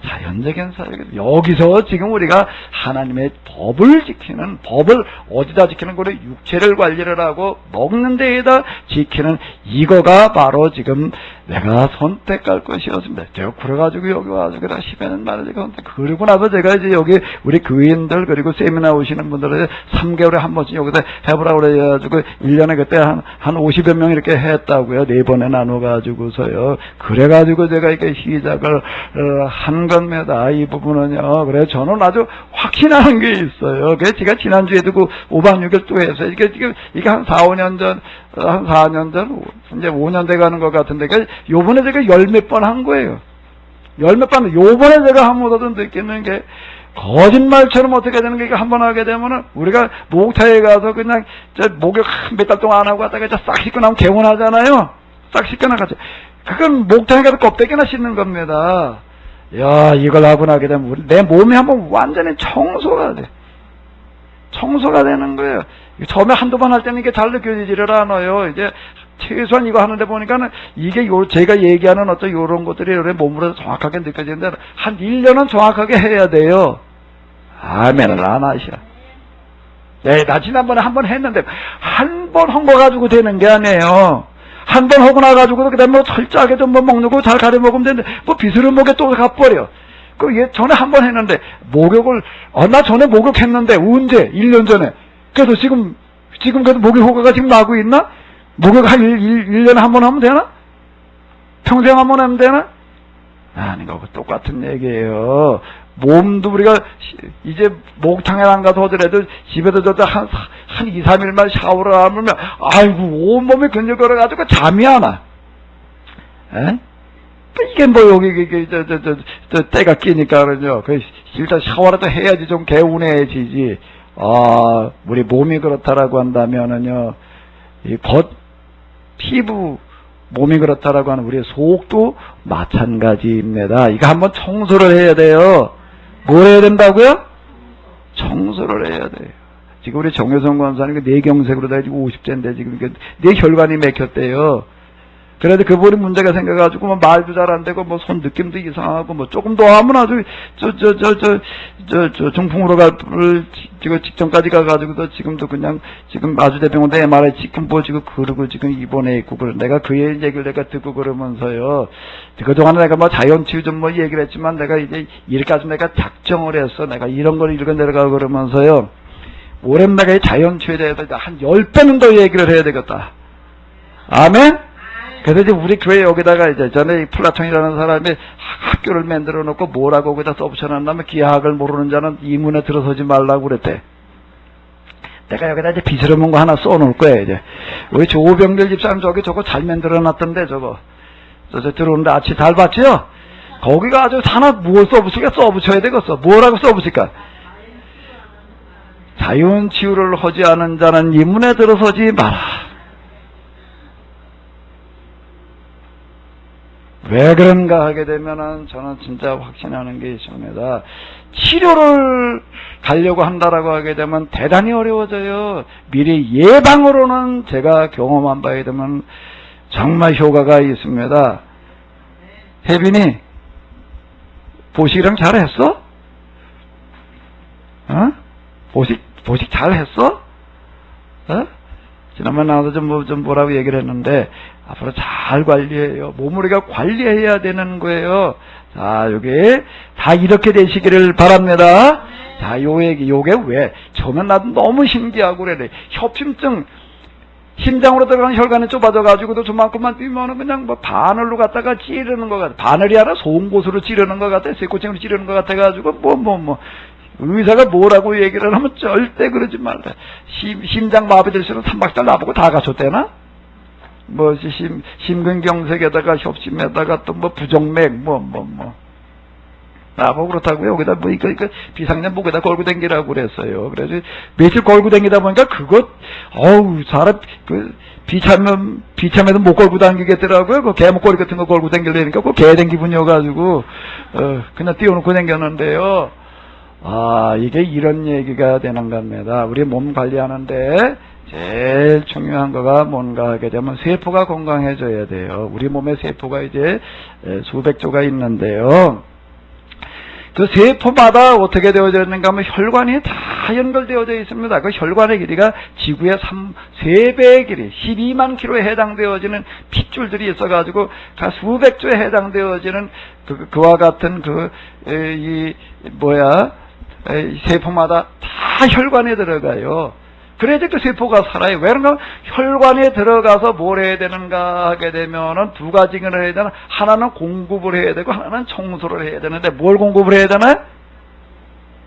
자연적인 사역이 여기서 지금 우리가 하나님의 법을 지키는 법을 어디다 지키는 거를 육체를 관리를 하고 먹는 데에다 지키는 이거가 바로 지금 내가 선택할 것이었습니다. 제가 그래가지고 여기 와서 그다 10여 년 만에 제가 그러고 나서 제가 이제 여기 우리 교인들 그리고 세미나 오시는 분들을 3개월에 한 번씩 여기서 해보라고 그래가지고 1년에 그때 한 50여 명 이렇게 했다고요. 4번에 나눠가지고서요. 그래가지고 제가 이렇게 시작을 한 겁니다. 이 부분은요. 그래 저는 아주 확신하는 게 있어요. 그래서 제가 지난주에도 그 5박 6일 또 했어요. 이게 한 4년 전, 이제 5년 돼 가는 것 같은데, 요번에 제가 10몇 번 한 거예요. 10몇 번, 요번에 제가 한 번도 느끼는 게, 거짓말처럼 어떻게 되는 게 한 번 하게 되면은, 우리가 목타에 가서 그냥, 목욕 몇 달 동안 안 하고 갔다가 싹 씻고 나면 개운하잖아요? 싹 씻고 나가죠. 그건 목타에 가서 껍데기나 씻는 겁니다. 야, 이걸 하고 나게 되면, 내 몸이 한번 완전히 청소가 돼. 청소가 되는 거예요. 처음에 한두 번 할 때는 이게 잘 느껴지지를 않아요. 이제 최소한 이거 하는데 보니까는 이게 제가 얘기하는 어떤 요런 것들이 여러 몸으로 정확하게 느껴지는데 한 1년은 정확하게 해야 돼요. 아멘을 안 하셔. 네, 나 지난번에 한 번 했는데 한 번 한 거 가지고 되는 게 아니에요. 한 번 하고 나가지고 그다음에 뭐 철저하게 좀 뭐 먹는 거 잘 가려 먹으면 되는데 뭐 비스를 목에 또 가버려. 그 전에 한 번 했는데 목욕을 나 전에 목욕했는데 언제? 1년 전에. 그래도 지금 그래도 목욕 효과가 지금 나고 있나? 목욕 한 1년에 한 번 하면 되나? 평생 한 번 하면 되나? 아니, 그거 똑같은 얘기예요. 몸도 우리가 이제 목탕에 안 가서 하더라도 집에서 한 2, 3일만 샤워를 하면 아이고 온몸이 근질거려가지고 잠이 안 와. 에? 이게 뭐 여기 때가 끼니까 그러죠. 일단 샤워라도 해야지 좀 개운해지지. 우리 몸이 그렇다라고 한다면은요, 이 피부 몸이 그렇다라고 하는 우리의 속도 마찬가지입니다. 이거 한번 청소를 해야 돼요. 뭘 해야 된다고요? 청소를 해야 돼요. 지금 우리 정효성 권사님 뇌경색으로 다 지금 50대인데 지금 뇌혈관이 막혔대요. 그래도 그분이 문제가 생겨가지고 뭐 말도 잘 안 되고 뭐 손 느낌도 이상하고 뭐 조금 더 하면 아주 중풍으로 지금 직전까지 가가지고도 지금도 그냥 지금 아주대병원에 MRI 지금 보지고 그러고 지금 입원해 있고 그런 내가 그 얘기를 내가 듣고 그러면서요. 그동안 내가 뭐 자연치유 좀 뭐 얘기를 했지만 내가 이제 이렇게까지 내가 작정을 했어. 내가 이런 걸 읽어 내려가고 그러면서요. 올해 내가 자연치유에 대해서 한 10배는 더 얘기를 해야 되겠다. 아멘? 그래서 이제 우리 교회 여기다가 이제 전에 플라톤이라는 사람이 학교를 만들어 놓고 뭐라고 거기다 써붙여놨냐면 기하학을 모르는 자는 이문에 들어서지 말라고 그랬대. 내가 여기다 이제 비스러운 거 하나 써놓을 거예요, 이제. 우리 조병길 집사님 저거 잘 만들어 놨던데, 저거. 저 들어오는데 아치 잘 봤지요? 거기가 아주 하나 뭘 써붙여야 되겠어. 뭐라고 써붙일까? 자연치유를 하지 않은 자는 이문에 들어서지 마라. 왜 그런가 하게 되면은 저는 진짜 확신하는 게 있습니다. 치료를 가려고 한다라고 하게 되면 대단히 어려워져요. 미리 예방으로는 제가 경험한 바에 되면 정말 효과가 있습니다. 혜빈이 보식이랑 잘했어? 보식 잘했어? 지난번에 나와서 좀 뭐라고 얘기를 했는데, 앞으로 잘 관리해요. 몸을 우리가 관리해야 되는 거예요. 자, 요게 다 이렇게 되시기를 바랍니다. 자, 요게 왜? 처음엔 나도 너무 신기하고 그래. 협심증, 심장으로 들어가는 혈관이 좁아져가지고도 저만큼만 뛰면은 그냥 뭐 바늘로 갖다가 찌르는 것 같아. 바늘이 아니라 좋은 곳으로 찌르는 것 같아. 쇠꼬챙이로 찌르는 것 같아가지고, 의사가 뭐라고 얘기를 하면 절대 그러지 말라. 심장 마비될 수는 3박달 나보고 다 가셨대나? 심근경색에다가 협심에다가 또 부정맥, 나보고 그렇다고요. 여기다 이거 비상년 목에다 걸고 댕기라고 그랬어요. 그래서 며칠 걸고 댕기다 보니까 사람, 비참해도 못 걸고 다니겠더라고요. 그 개목걸이 같은 거 걸고 댕기려니까 개댕 기분이어가지고, 그냥 띄워놓고 댕겼는데요. 이게 이런 얘기가 되는 겁니다. 우리 몸 관리하는데 제일 중요한 거가 뭔가 하게 되면 세포가 건강해져야 돼요. 우리 몸에 세포가 이제 수백 조가 있는데요. 그 세포마다 어떻게 되어져 있는가 하면 혈관이 다 연결되어져 있습니다. 그 혈관의 길이가 지구의 3배의 길이, 12만 킬로에 해당되어지는 핏줄들이 있어가지고 수백 조에 해당되어지는 그와 같은 세포마다 다 혈관에 들어가요. 그래야지 그 세포가 살아요. 왜 그런가? 혈관에 들어가서 뭘 해야 되는가 하게 되면은 두 가지를 해야 되나? 하나는 공급을 해야 되고 하나는 청소를 해야 되는데 뭘 공급을 해야 되나?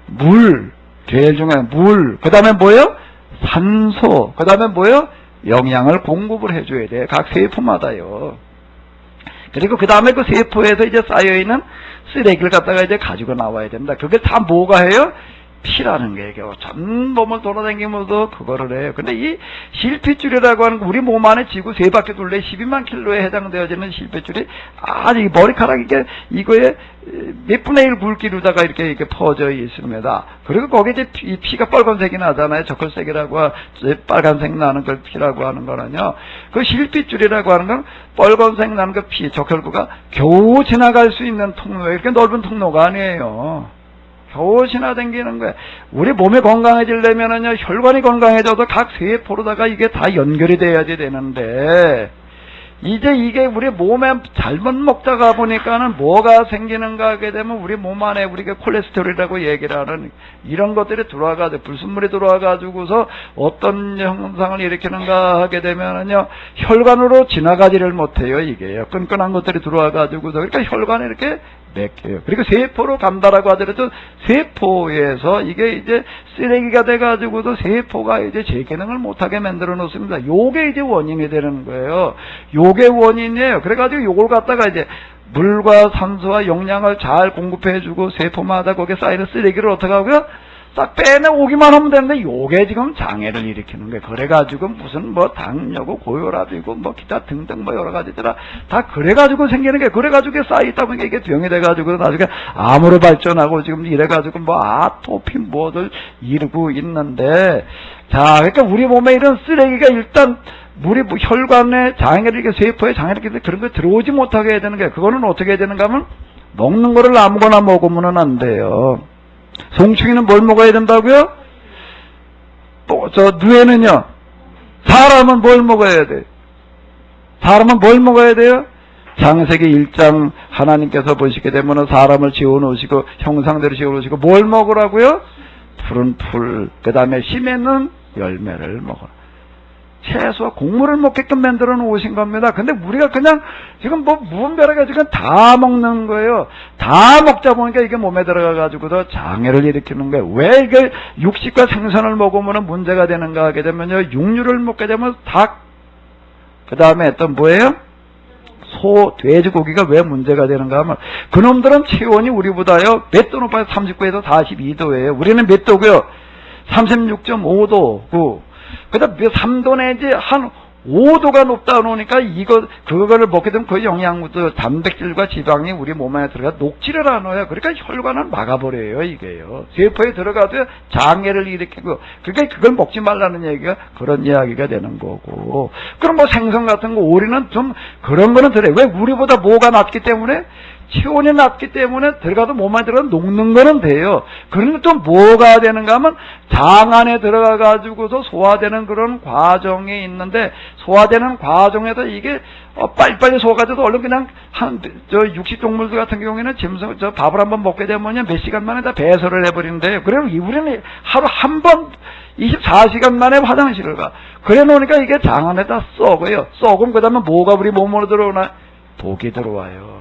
물. 제일 중요한 물. 그 다음에 뭐예요? 산소. 그 다음에 뭐예요? 영양을 공급을 해줘야 돼. 각 세포마다요. 그리고 그 다음에 그 세포에서 이제 쌓여있는 쓰레기를 갖다가 이제 가지고 나와야 됩니다. 그게 다 뭐가 해요? 피라는 게 이게 전 몸을 돌아다니면서 그거를 해요. 근데 이 실핏줄이라고 하는 거 우리 몸 안에 지구 3바퀴 둘레 12만 킬로에 해당되어지는 실핏줄이 아주 머리카락 이거에 몇 분의 1 굵기로다가 이렇게 퍼져 있습니다. 그리고 거기에 이제 피가 빨간색이 나잖아요. 적혈색이라고 빨간색 나는 걸 피라고 하는 거는요. 그 실핏줄이라고 하는 건 빨간색 나는 그 피, 적혈구가 겨우 지나갈 수 있는 통로에 이렇게 넓은 통로가 아니에요. 겨우 지나다니는 거예요. 우리 몸이 건강해지려면은요, 혈관이 건강해져도 각 세포로다가 이게 다 연결이 돼야지 되는데, 이제 이게 우리 몸에 잘못 먹다가 보니까는 뭐가 생기는가 하게 되면 우리 몸 안에 우리가 콜레스테롤이라고 얘기를 하는 이런 것들이 들어와가지고, 불순물이 들어와가지고서 어떤 현상을 일으키는가 하게 되면은요, 혈관으로 지나가지를 못해요, 이게요. 끈끈한 것들이 들어와가지고서. 그러니까 혈관에 이렇게 맥혀요. 그리고 세포로 간다라고 하더라도 세포에서 이게 이제 쓰레기가 돼가지고도 세포가 이제 제 기능을 못하게 만들어 놓습니다. 요게 이제 원인이 되는 거예요. 요게 원인이에요. 그래가지고 요걸 갖다가 이제 물과 산소와 영양을 잘 공급해주고 세포마다 거기에 쌓이는 쓰레기를 어떻게 하고요? 싹 빼내오기만 하면 되는데 요게 지금 장애를 일으키는 거예요. 그래가지고 무슨 뭐 당뇨고 고혈압이고 뭐 기타 등등 뭐 여러 가지들아 다 그래가지고 생기는 게 그래가지고 쌓이다 보니까 이게 병이 돼가지고 나중에 암으로 발전하고 지금 이래가지고 뭐 아토피 뭐들 이루고 있는데 자 그러니까 우리 몸에 이런 쓰레기가 일단 물이 뭐 혈관에 장애를 이렇게 세포에 장애를 이렇게 그런 거 들어오지 못하게 해야 되는 거예요. 그거는 어떻게 해야 되는가 하면 먹는 거를 아무거나 먹으면 안 돼요. 송충이는 뭘 먹어야 된다고요? 또 저 누에는요. 사람은 뭘 먹어야 돼? 사람은 뭘 먹어야 돼요? 창세기 1장 하나님께서 보시게 되면 사람을 지어놓으시고 형상대로 지어놓으시고 뭘 먹으라고요? 푸른 풀, 그 다음에 심에는 열매를 먹어. 채소와 곡물을 먹게끔 만들어 놓으신 겁니다. 근데 우리가 그냥 지금 뭐 무분별하게 지금 다 먹는 거예요. 다 먹다 보니까 이게 몸에 들어가가지고도 장애를 일으키는 거예요. 왜 이게 육식과 생선을 먹으면 문제가 되는가 하게 되면요. 육류를 먹게 되면 닭, 그 다음에 또 뭐예요? 소, 돼지고기가 왜 문제가 되는가 하면 그놈들은 체온이 우리보다요. 몇 도 높아요? 39에서 42도예요. 우리는 몇 도고요? 36.5도. 그다음 3도 내지 한 5도가 높다 놓으니까 그거를 먹게 되면 그 영양분들 단백질과 지방이 우리 몸 안에 들어가 녹지를 않아요. 그러니까 혈관을 막아버려요, 이게요. 세포에 들어가도 장애를 일으키고, 그러니까 그걸 먹지 말라는 얘기가 그런 이야기가 되는 거고. 그럼 뭐 생선 같은 거, 오리는 좀 그런 거는 들어요. 왜 우리보다 뭐가 낮기 때문에? 체온이 낮기 때문에 들어가도 몸 안에 들어가 녹는 거는 돼요. 그런데 또 뭐가 되는가 하면 장 안에 들어가가지고서 소화되는 그런 과정이 있는데 소화되는 과정에서 이게 빨리빨리 소화가 돼서 얼른 그냥 육식동물들 같은 경우에는 밥을 한번 먹게 되면요 몇 시간 만에 다 배설을 해버리는데요. 그래서 우리는 하루 한 번 24시간 만에 화장실을 가. 그래 놓으니까 이게 장 안에 다 썩어요. 썩으면 그 다음에 뭐가 우리 몸으로 들어오나? 독이 들어와요.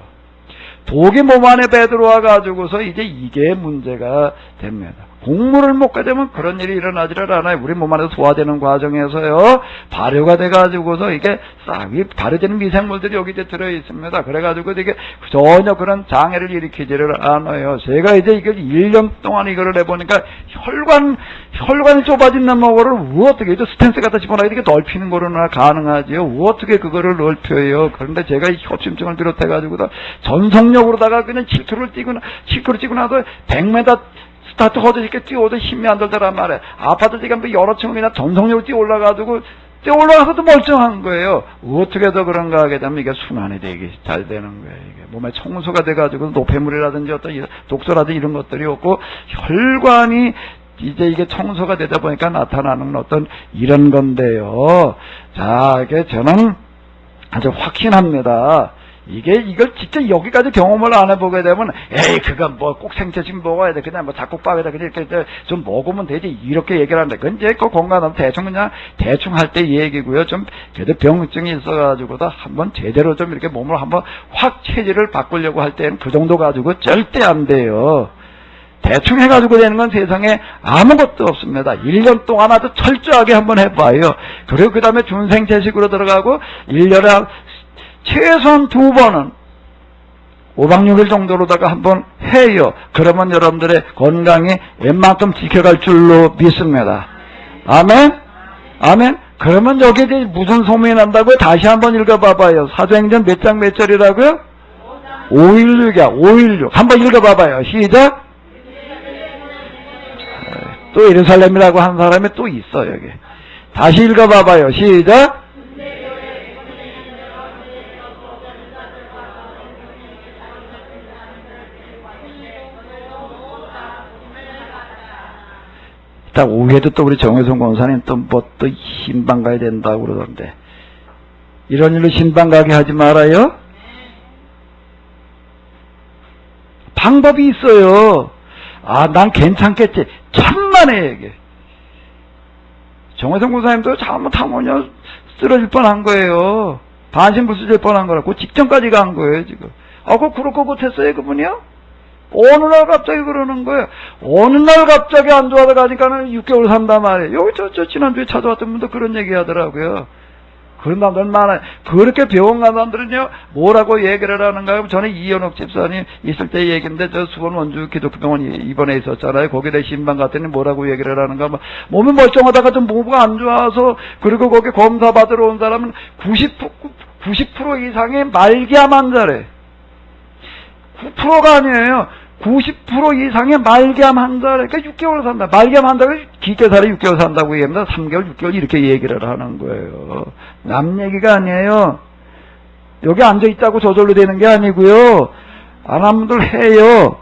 독이 몸 안에 배 들어와가지고서 이제 이게 문제가 됩니다. 곡물을 먹게 되면 그런 일이 일어나지를 않아요. 우리 몸 안에서 소화되는 과정에서요, 발효가 돼가지고서 이게 싹이 발효되는 미생물들이 여기 이제 들어있습니다. 그래가지고 이게 전혀 그런 장애를 일으키지를 않아요. 제가 이제 이걸 1년 동안 이거를 해보니까 혈관이 좁아진 거를 어떻게, 이제 스탠스 갖다 집어넣어야 이렇게 넓히는 거로나 가능하지요. 어떻게 그거를 넓혀요. 그런데 제가 이 협심증을 비롯해가지고도 전속력으로다가 그냥 7km 뛰고 나서 100m 스타트 허드 이렇게 뛰어도 힘이 안 들더란 말이에요. 아파트 지금 여러 층을 그냥 전속력으로 뛰어 올라가지고, 뛰어 올라가서도 멀쩡한 거예요. 어떻게 더 그런가 하게 되면 이게 순환이 되기 잘 되는 거예요. 이게 몸에 청소가 돼가지고 노폐물이라든지 어떤 독소라든지 이런 것들이 없고, 혈관이 이제 이게 청소가 되다 보니까 나타나는 어떤 이런 건데요. 자, 이게 저는 아주 확신합니다. 이걸 진짜 여기까지 경험을 안 해보게 되면, 에이, 그건 뭐 꼭 생채식 먹어야 돼. 그냥 뭐 잡곡밥에다 그냥 이렇게 좀 먹으면 되지. 이렇게 얘기를 하는데, 그건 이제 그 건강하면 대충 할 때 얘기고요. 좀, 그래도 병증이 있어가지고도 한번 제대로 좀 이렇게 몸을 한번 확 체질을 바꾸려고 할 때는 그 정도 가지고 절대 안 돼요. 대충 해가지고 되는 건 세상에 아무것도 없습니다. 1년 동안 아주 철저하게 한번 해봐요. 그리고 그 다음에 준생채식으로 들어가고, 1년에 최소한 2번은 5박 6일 정도로다가 한번 해요. 그러면 여러분들의 건강이 웬만큼 지켜갈 줄로 믿습니다. 아멘? 아멘? 그러면 여기에 이제 무슨 소문이 난다고요? 다시 한번 읽어봐봐요. 사도행전 몇 장 몇 절이라고요? 516이야. 516. 한번 읽어봐봐요. 시작. 또 예루살렘이라고 한 사람이 또 있어 여기. 다시 읽어봐봐요. 시작. 딱 오후에도 또 우리 정혜성 권사님 또 신방 가야 된다고 그러던데, 이런 일로 신방 가게 하지 말아요. 방법이 있어요. 아, 난 괜찮겠지. 천만에 얘기. 정혜성 권사님도 잘못하면 쓰러질 뻔한 거예요. 반신불수질 뻔한 거라고 직전까지 간 거예요 지금. 그렇고 못했어요 그분이요? 어느 날 갑자기 그러는 거예요. 어느 날 갑자기 안 좋아서 가니까는 6개월 산단 말이에요. 여기 저 지난주에 찾아왔던 분도 그런 얘기 하더라고요. 그런 사람들은 많아요. 그렇게 병원 간 사람들은요, 뭐라고 얘기를 하는가 하면, 전에 이현옥 집사님 있을 때 얘기인데, 저 수원 원주 기독교병원 입원해 있었잖아요. 거기에 신방 갔더니 뭐라고 얘기를 하는가 하면, 몸이 멀쩡하다가 좀 뭐가 안 좋아서, 그리고 거기 검사 받으러 온 사람은 90% 이상의 말기암 환자래. 9%가 아니에요. 90% 이상의 말기암 환자래. 그러니까 6개월 산다. 말기암 환자가 깊게 살아 6개월 산다고 얘기합니다. 3개월, 6개월 이렇게 얘기를 하는 거예요. 남 얘기가 아니에요. 여기 앉아있다고 저절로 되는 게 아니고요. 안 한 분들 해요.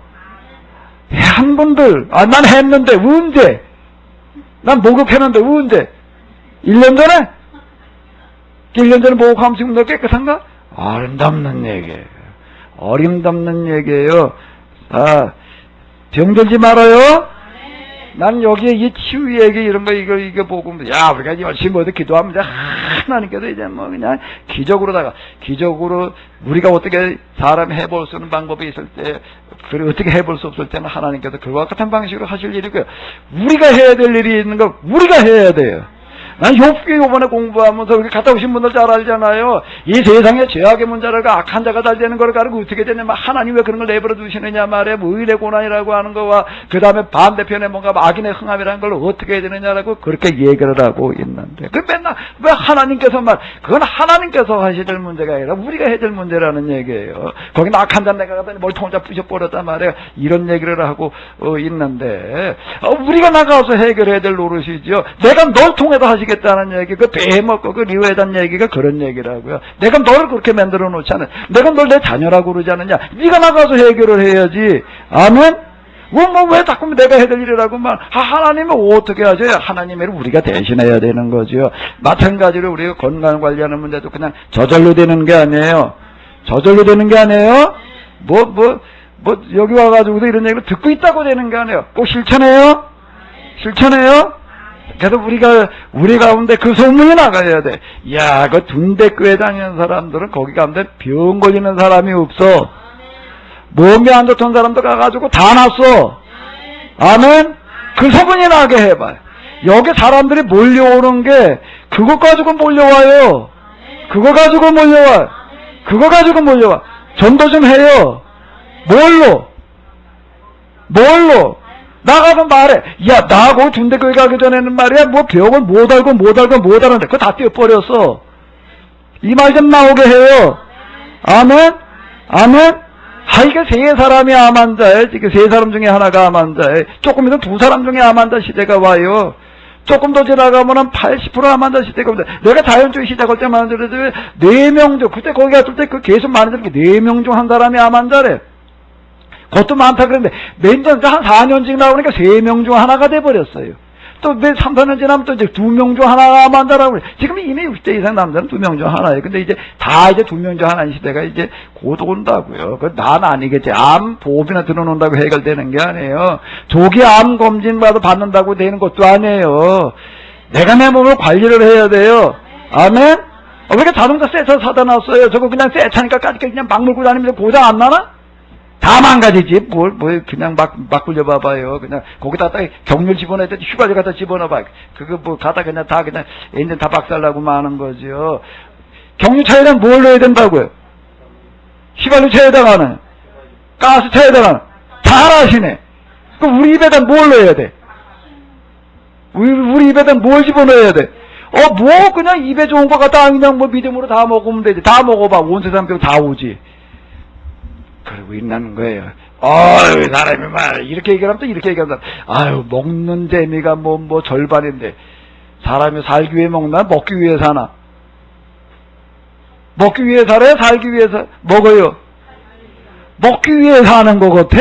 한 분들, 난 했는데, 언제? 난 목욕했는데, 언제? 1년 전에? 1년 전에 목욕하면 지금 너 깨끗한가? 아름답는 얘기예요. 어림없는 얘기예요. 병들지 말아요. 난 여기에 이 치유 얘기 이런 거 이거 보고 우리가 열심히 어디 기도하면 하나님께서 이제 뭐 그냥 기적으로 우리가 어떻게 사람 해볼 수 있는 방법이 있을 때, 그리고 어떻게 해볼 수 없을 때는 하나님께서 그와 같은 방식으로 하실 일이고요. 우리가 해야 될 일이 있는 거 우리가 해야 돼요. 난 욥기 요번에 공부하면서 여기 갔다 오신 분들 잘 알잖아요. 이 세상에 죄악의 문제라고 악한 자가 잘 되는 걸 가지고 어떻게 되냐면, 하나님 왜 그런 걸 내버려 두시느냐 말이에요. 뭐 의의 고난이라고 하는 거와 그 다음에 반대편에 뭔가 악인의 흥함이라는 걸 어떻게 해야 되느냐라고 그렇게 얘기를 하고 있는데, 그 맨날 왜 하나님께서만, 그건 하나님께서 하셔야 될 문제가 아니라 우리가 해야 될 문제라는 얘기예요. 거기 악한 자 내가 가더니 멀통 혼자 부셔버렸단 말이에요. 이런 얘기를 하고 있는데, 우리가 나가서 해결해야 될 노릇이죠. 내가 널 통해서 하시겠다는 얘기, 그 배먹고 그 리오에단 얘기가 그런 얘기라고요. 내가 너를 그렇게 만들어 놓지 않아. 내가 널 내 자녀라고 그러지 않느냐. 네가 나가서 해결을 해야지. 아멘? 왜 자꾸 내가 해야 될 일이라고만. 하나님은 어떻게 하죠? 하나님을 우리가 대신해야 되는 거죠. 마찬가지로 우리가 건강 관리하는 문제도 그냥 저절로 되는 게 아니에요. 저절로 되는 게 아니에요. 여기 와가지고도 이런 얘기를 듣고 있다고 되는 게 아니에요. 꼭 실천해요? 실천해요? 그래서 우리 가운데 그 소문이 나가야 돼. 야, 그 둔대교회 다니는 사람들은 거기 가운데 병 걸리는 사람이 없어. 몸이 안 좋던 사람도 가가지고 다 났어. 아멘? 그 소문이 나게 해봐요. 여기 사람들이 몰려오는 게 그거 가지고 몰려와요. 그거 가지고 몰려와. 전도 좀 해요. 뭘로? 나가서 말해. 야, 나하고 둔대교회 가기 전에는 말이야, 뭐 병을 못 알았는데, 그거 다 떼어버렸어. 이 말 좀 나오게 해요. 아멘? 이게 세 사람이 암 환자예요. 지금 세 사람 중에 하나가 암 환자예요. 조금 있으면 두 사람 중에 암 환자 시대가 와요. 조금 더 지나가면은 80%암 환자 시대가 옵니다. 내가 자연주의 시작할 때만 하더라도 4명 중, 그때 거기 갔을 때 그 계속 많은 사람이 4명 중 한 사람이 암 환자래. 그것도 많다 그랬는데, 한 4년씩 나오니까 3명 중 하나가 돼버렸어요. 또 3, 4년 지나면 또 이제 2명 중 하나가 만다라고 그래. 지금 이미 60대 이상 남자는 2명 중 하나예요. 근데 이제 2명 중 하나인 시대가 이제 곧 온다고요. 난 아니겠지. 암 보험이나 들어놓는다고 해결되는 게 아니에요. 조기 암 검진 받는다고 되는 것도 아니에요. 내가 내 몸을 관리를 해야 돼요. 아멘? 왜 이렇게 자동차 새 차 사다 놨어요? 저거 그냥 새 차니까 까짓게 그냥 막 몰고 다니면서 고장 안 나나? 다 망가지지. 그냥 막 굴려봐봐요. 그냥 거기다 경률 집어넣을 때 휘발유 갖다 집어넣어봐. 그거 가다 그냥 엔진 다 박살나고 마는 거죠. 경유차에다 뭘 넣어야 된다고요? 휘발유 차에다가는 가스 쳐야 되나? 잘하시네. 그럼 우리 입에다 뭘 넣어야 돼? 우리 입에다 뭘 집어넣어야 돼? 뭐 그냥 입에 좋은 거 갖다 그냥 뭐 믿음으로 다 먹으면 되지. 다 먹어봐. 온 세상 병 다 오지. 그러고 있는 거예요. 사람이 말 이렇게 얘기하면 또 이렇게 얘기한다. 먹는 재미가 뭐 절반인데 사람이 살기 위해 먹나? 먹기 위해 사나? 먹기 위해 살아요? 살기 위해서 먹어요? 먹기 위해 사는 거 같아?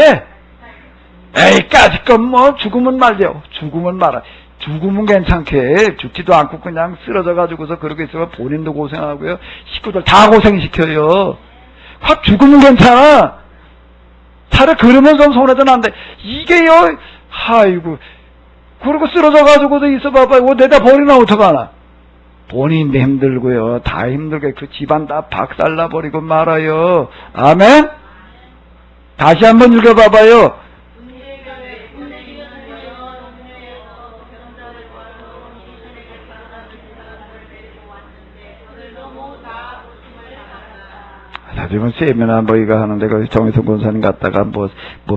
에이, 까짓건 뭐 죽으면 말려. 죽으면 말아. 죽으면 괜찮게. 죽지도 않고 그냥 쓰러져가지고서 그러고 있으면 본인도 고생하고요. 식구들 다 고생시켜요. 확 죽으면 괜찮아. 차라리 그러면서 손해도 난데 이게요. 아이고. 그러고 쓰러져가지고도 있어봐봐. 내다 버리나 어떡하나. 본인도 힘들고요. 다 힘들게 그 집안 다 박살나버리고 말아요. 아멘? 다시 한번 읽어봐봐요. 나중에 세미나 뭐 이거 하는데 그 정희성 권사님 갔다가 뭐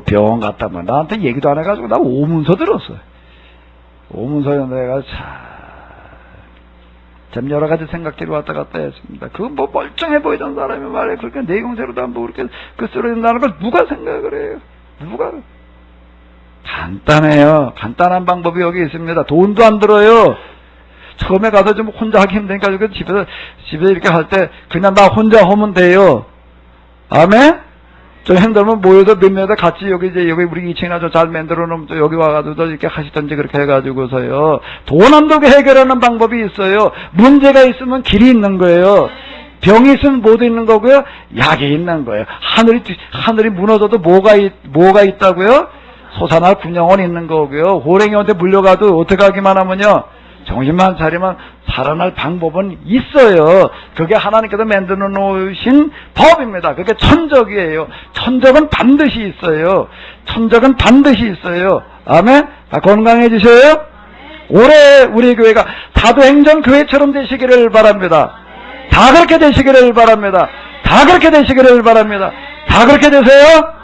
병원 갔다 뭐 나한테 얘기도 안 해가지고 나 오문서 들었어요. 오문서에 내가 참 여러 가지 생각들이 왔다 갔다 했습니다. 그건 뭐 멀쩡해 보이던 사람이 말이에요. 그렇게 내용대로도 안 보고 그렇게 쓰러진다는 걸 누가 생각을 해요? 누가? 간단해요. 간단한 방법이 여기 있습니다. 돈도 안 들어요. 처음에 가서 좀 혼자 하기 힘드니까 집에 이렇게 할 때 그냥 나 혼자 하면 돼요. 아멘? 좀 힘들면 모여서 몇 명에다 같이 여기 우리 2층이나 저 잘 만들어 놓으면 또 여기 와가지고 이렇게 하시던지 그렇게 해가지고서요. 돈 안 들게 해결하는 방법이 있어요. 문제가 있으면 길이 있는 거예요. 병이 있으면 뭐도 있는 거고요. 약이 있는 거예요. 하늘이 무너져도 뭐가 있다고요? 소사나 군영원 있는 거고요. 호랭이한테 물려가도 어떻게 하기만 하면요. 정신만 차리면 살아날 방법은 있어요. 그게 하나님께서 만들어 놓으신 법입니다. 그게 천적이에요. 천적은 반드시 있어요. 천적은 반드시 있어요. 아멘? 다 건강해지셔요? 올해 우리 교회가 사도행전 교회처럼 되시기를 바랍니다. 다 그렇게 되시기를 바랍니다. 다 그렇게 되시기를 바랍니다. 다 그렇게 되세요?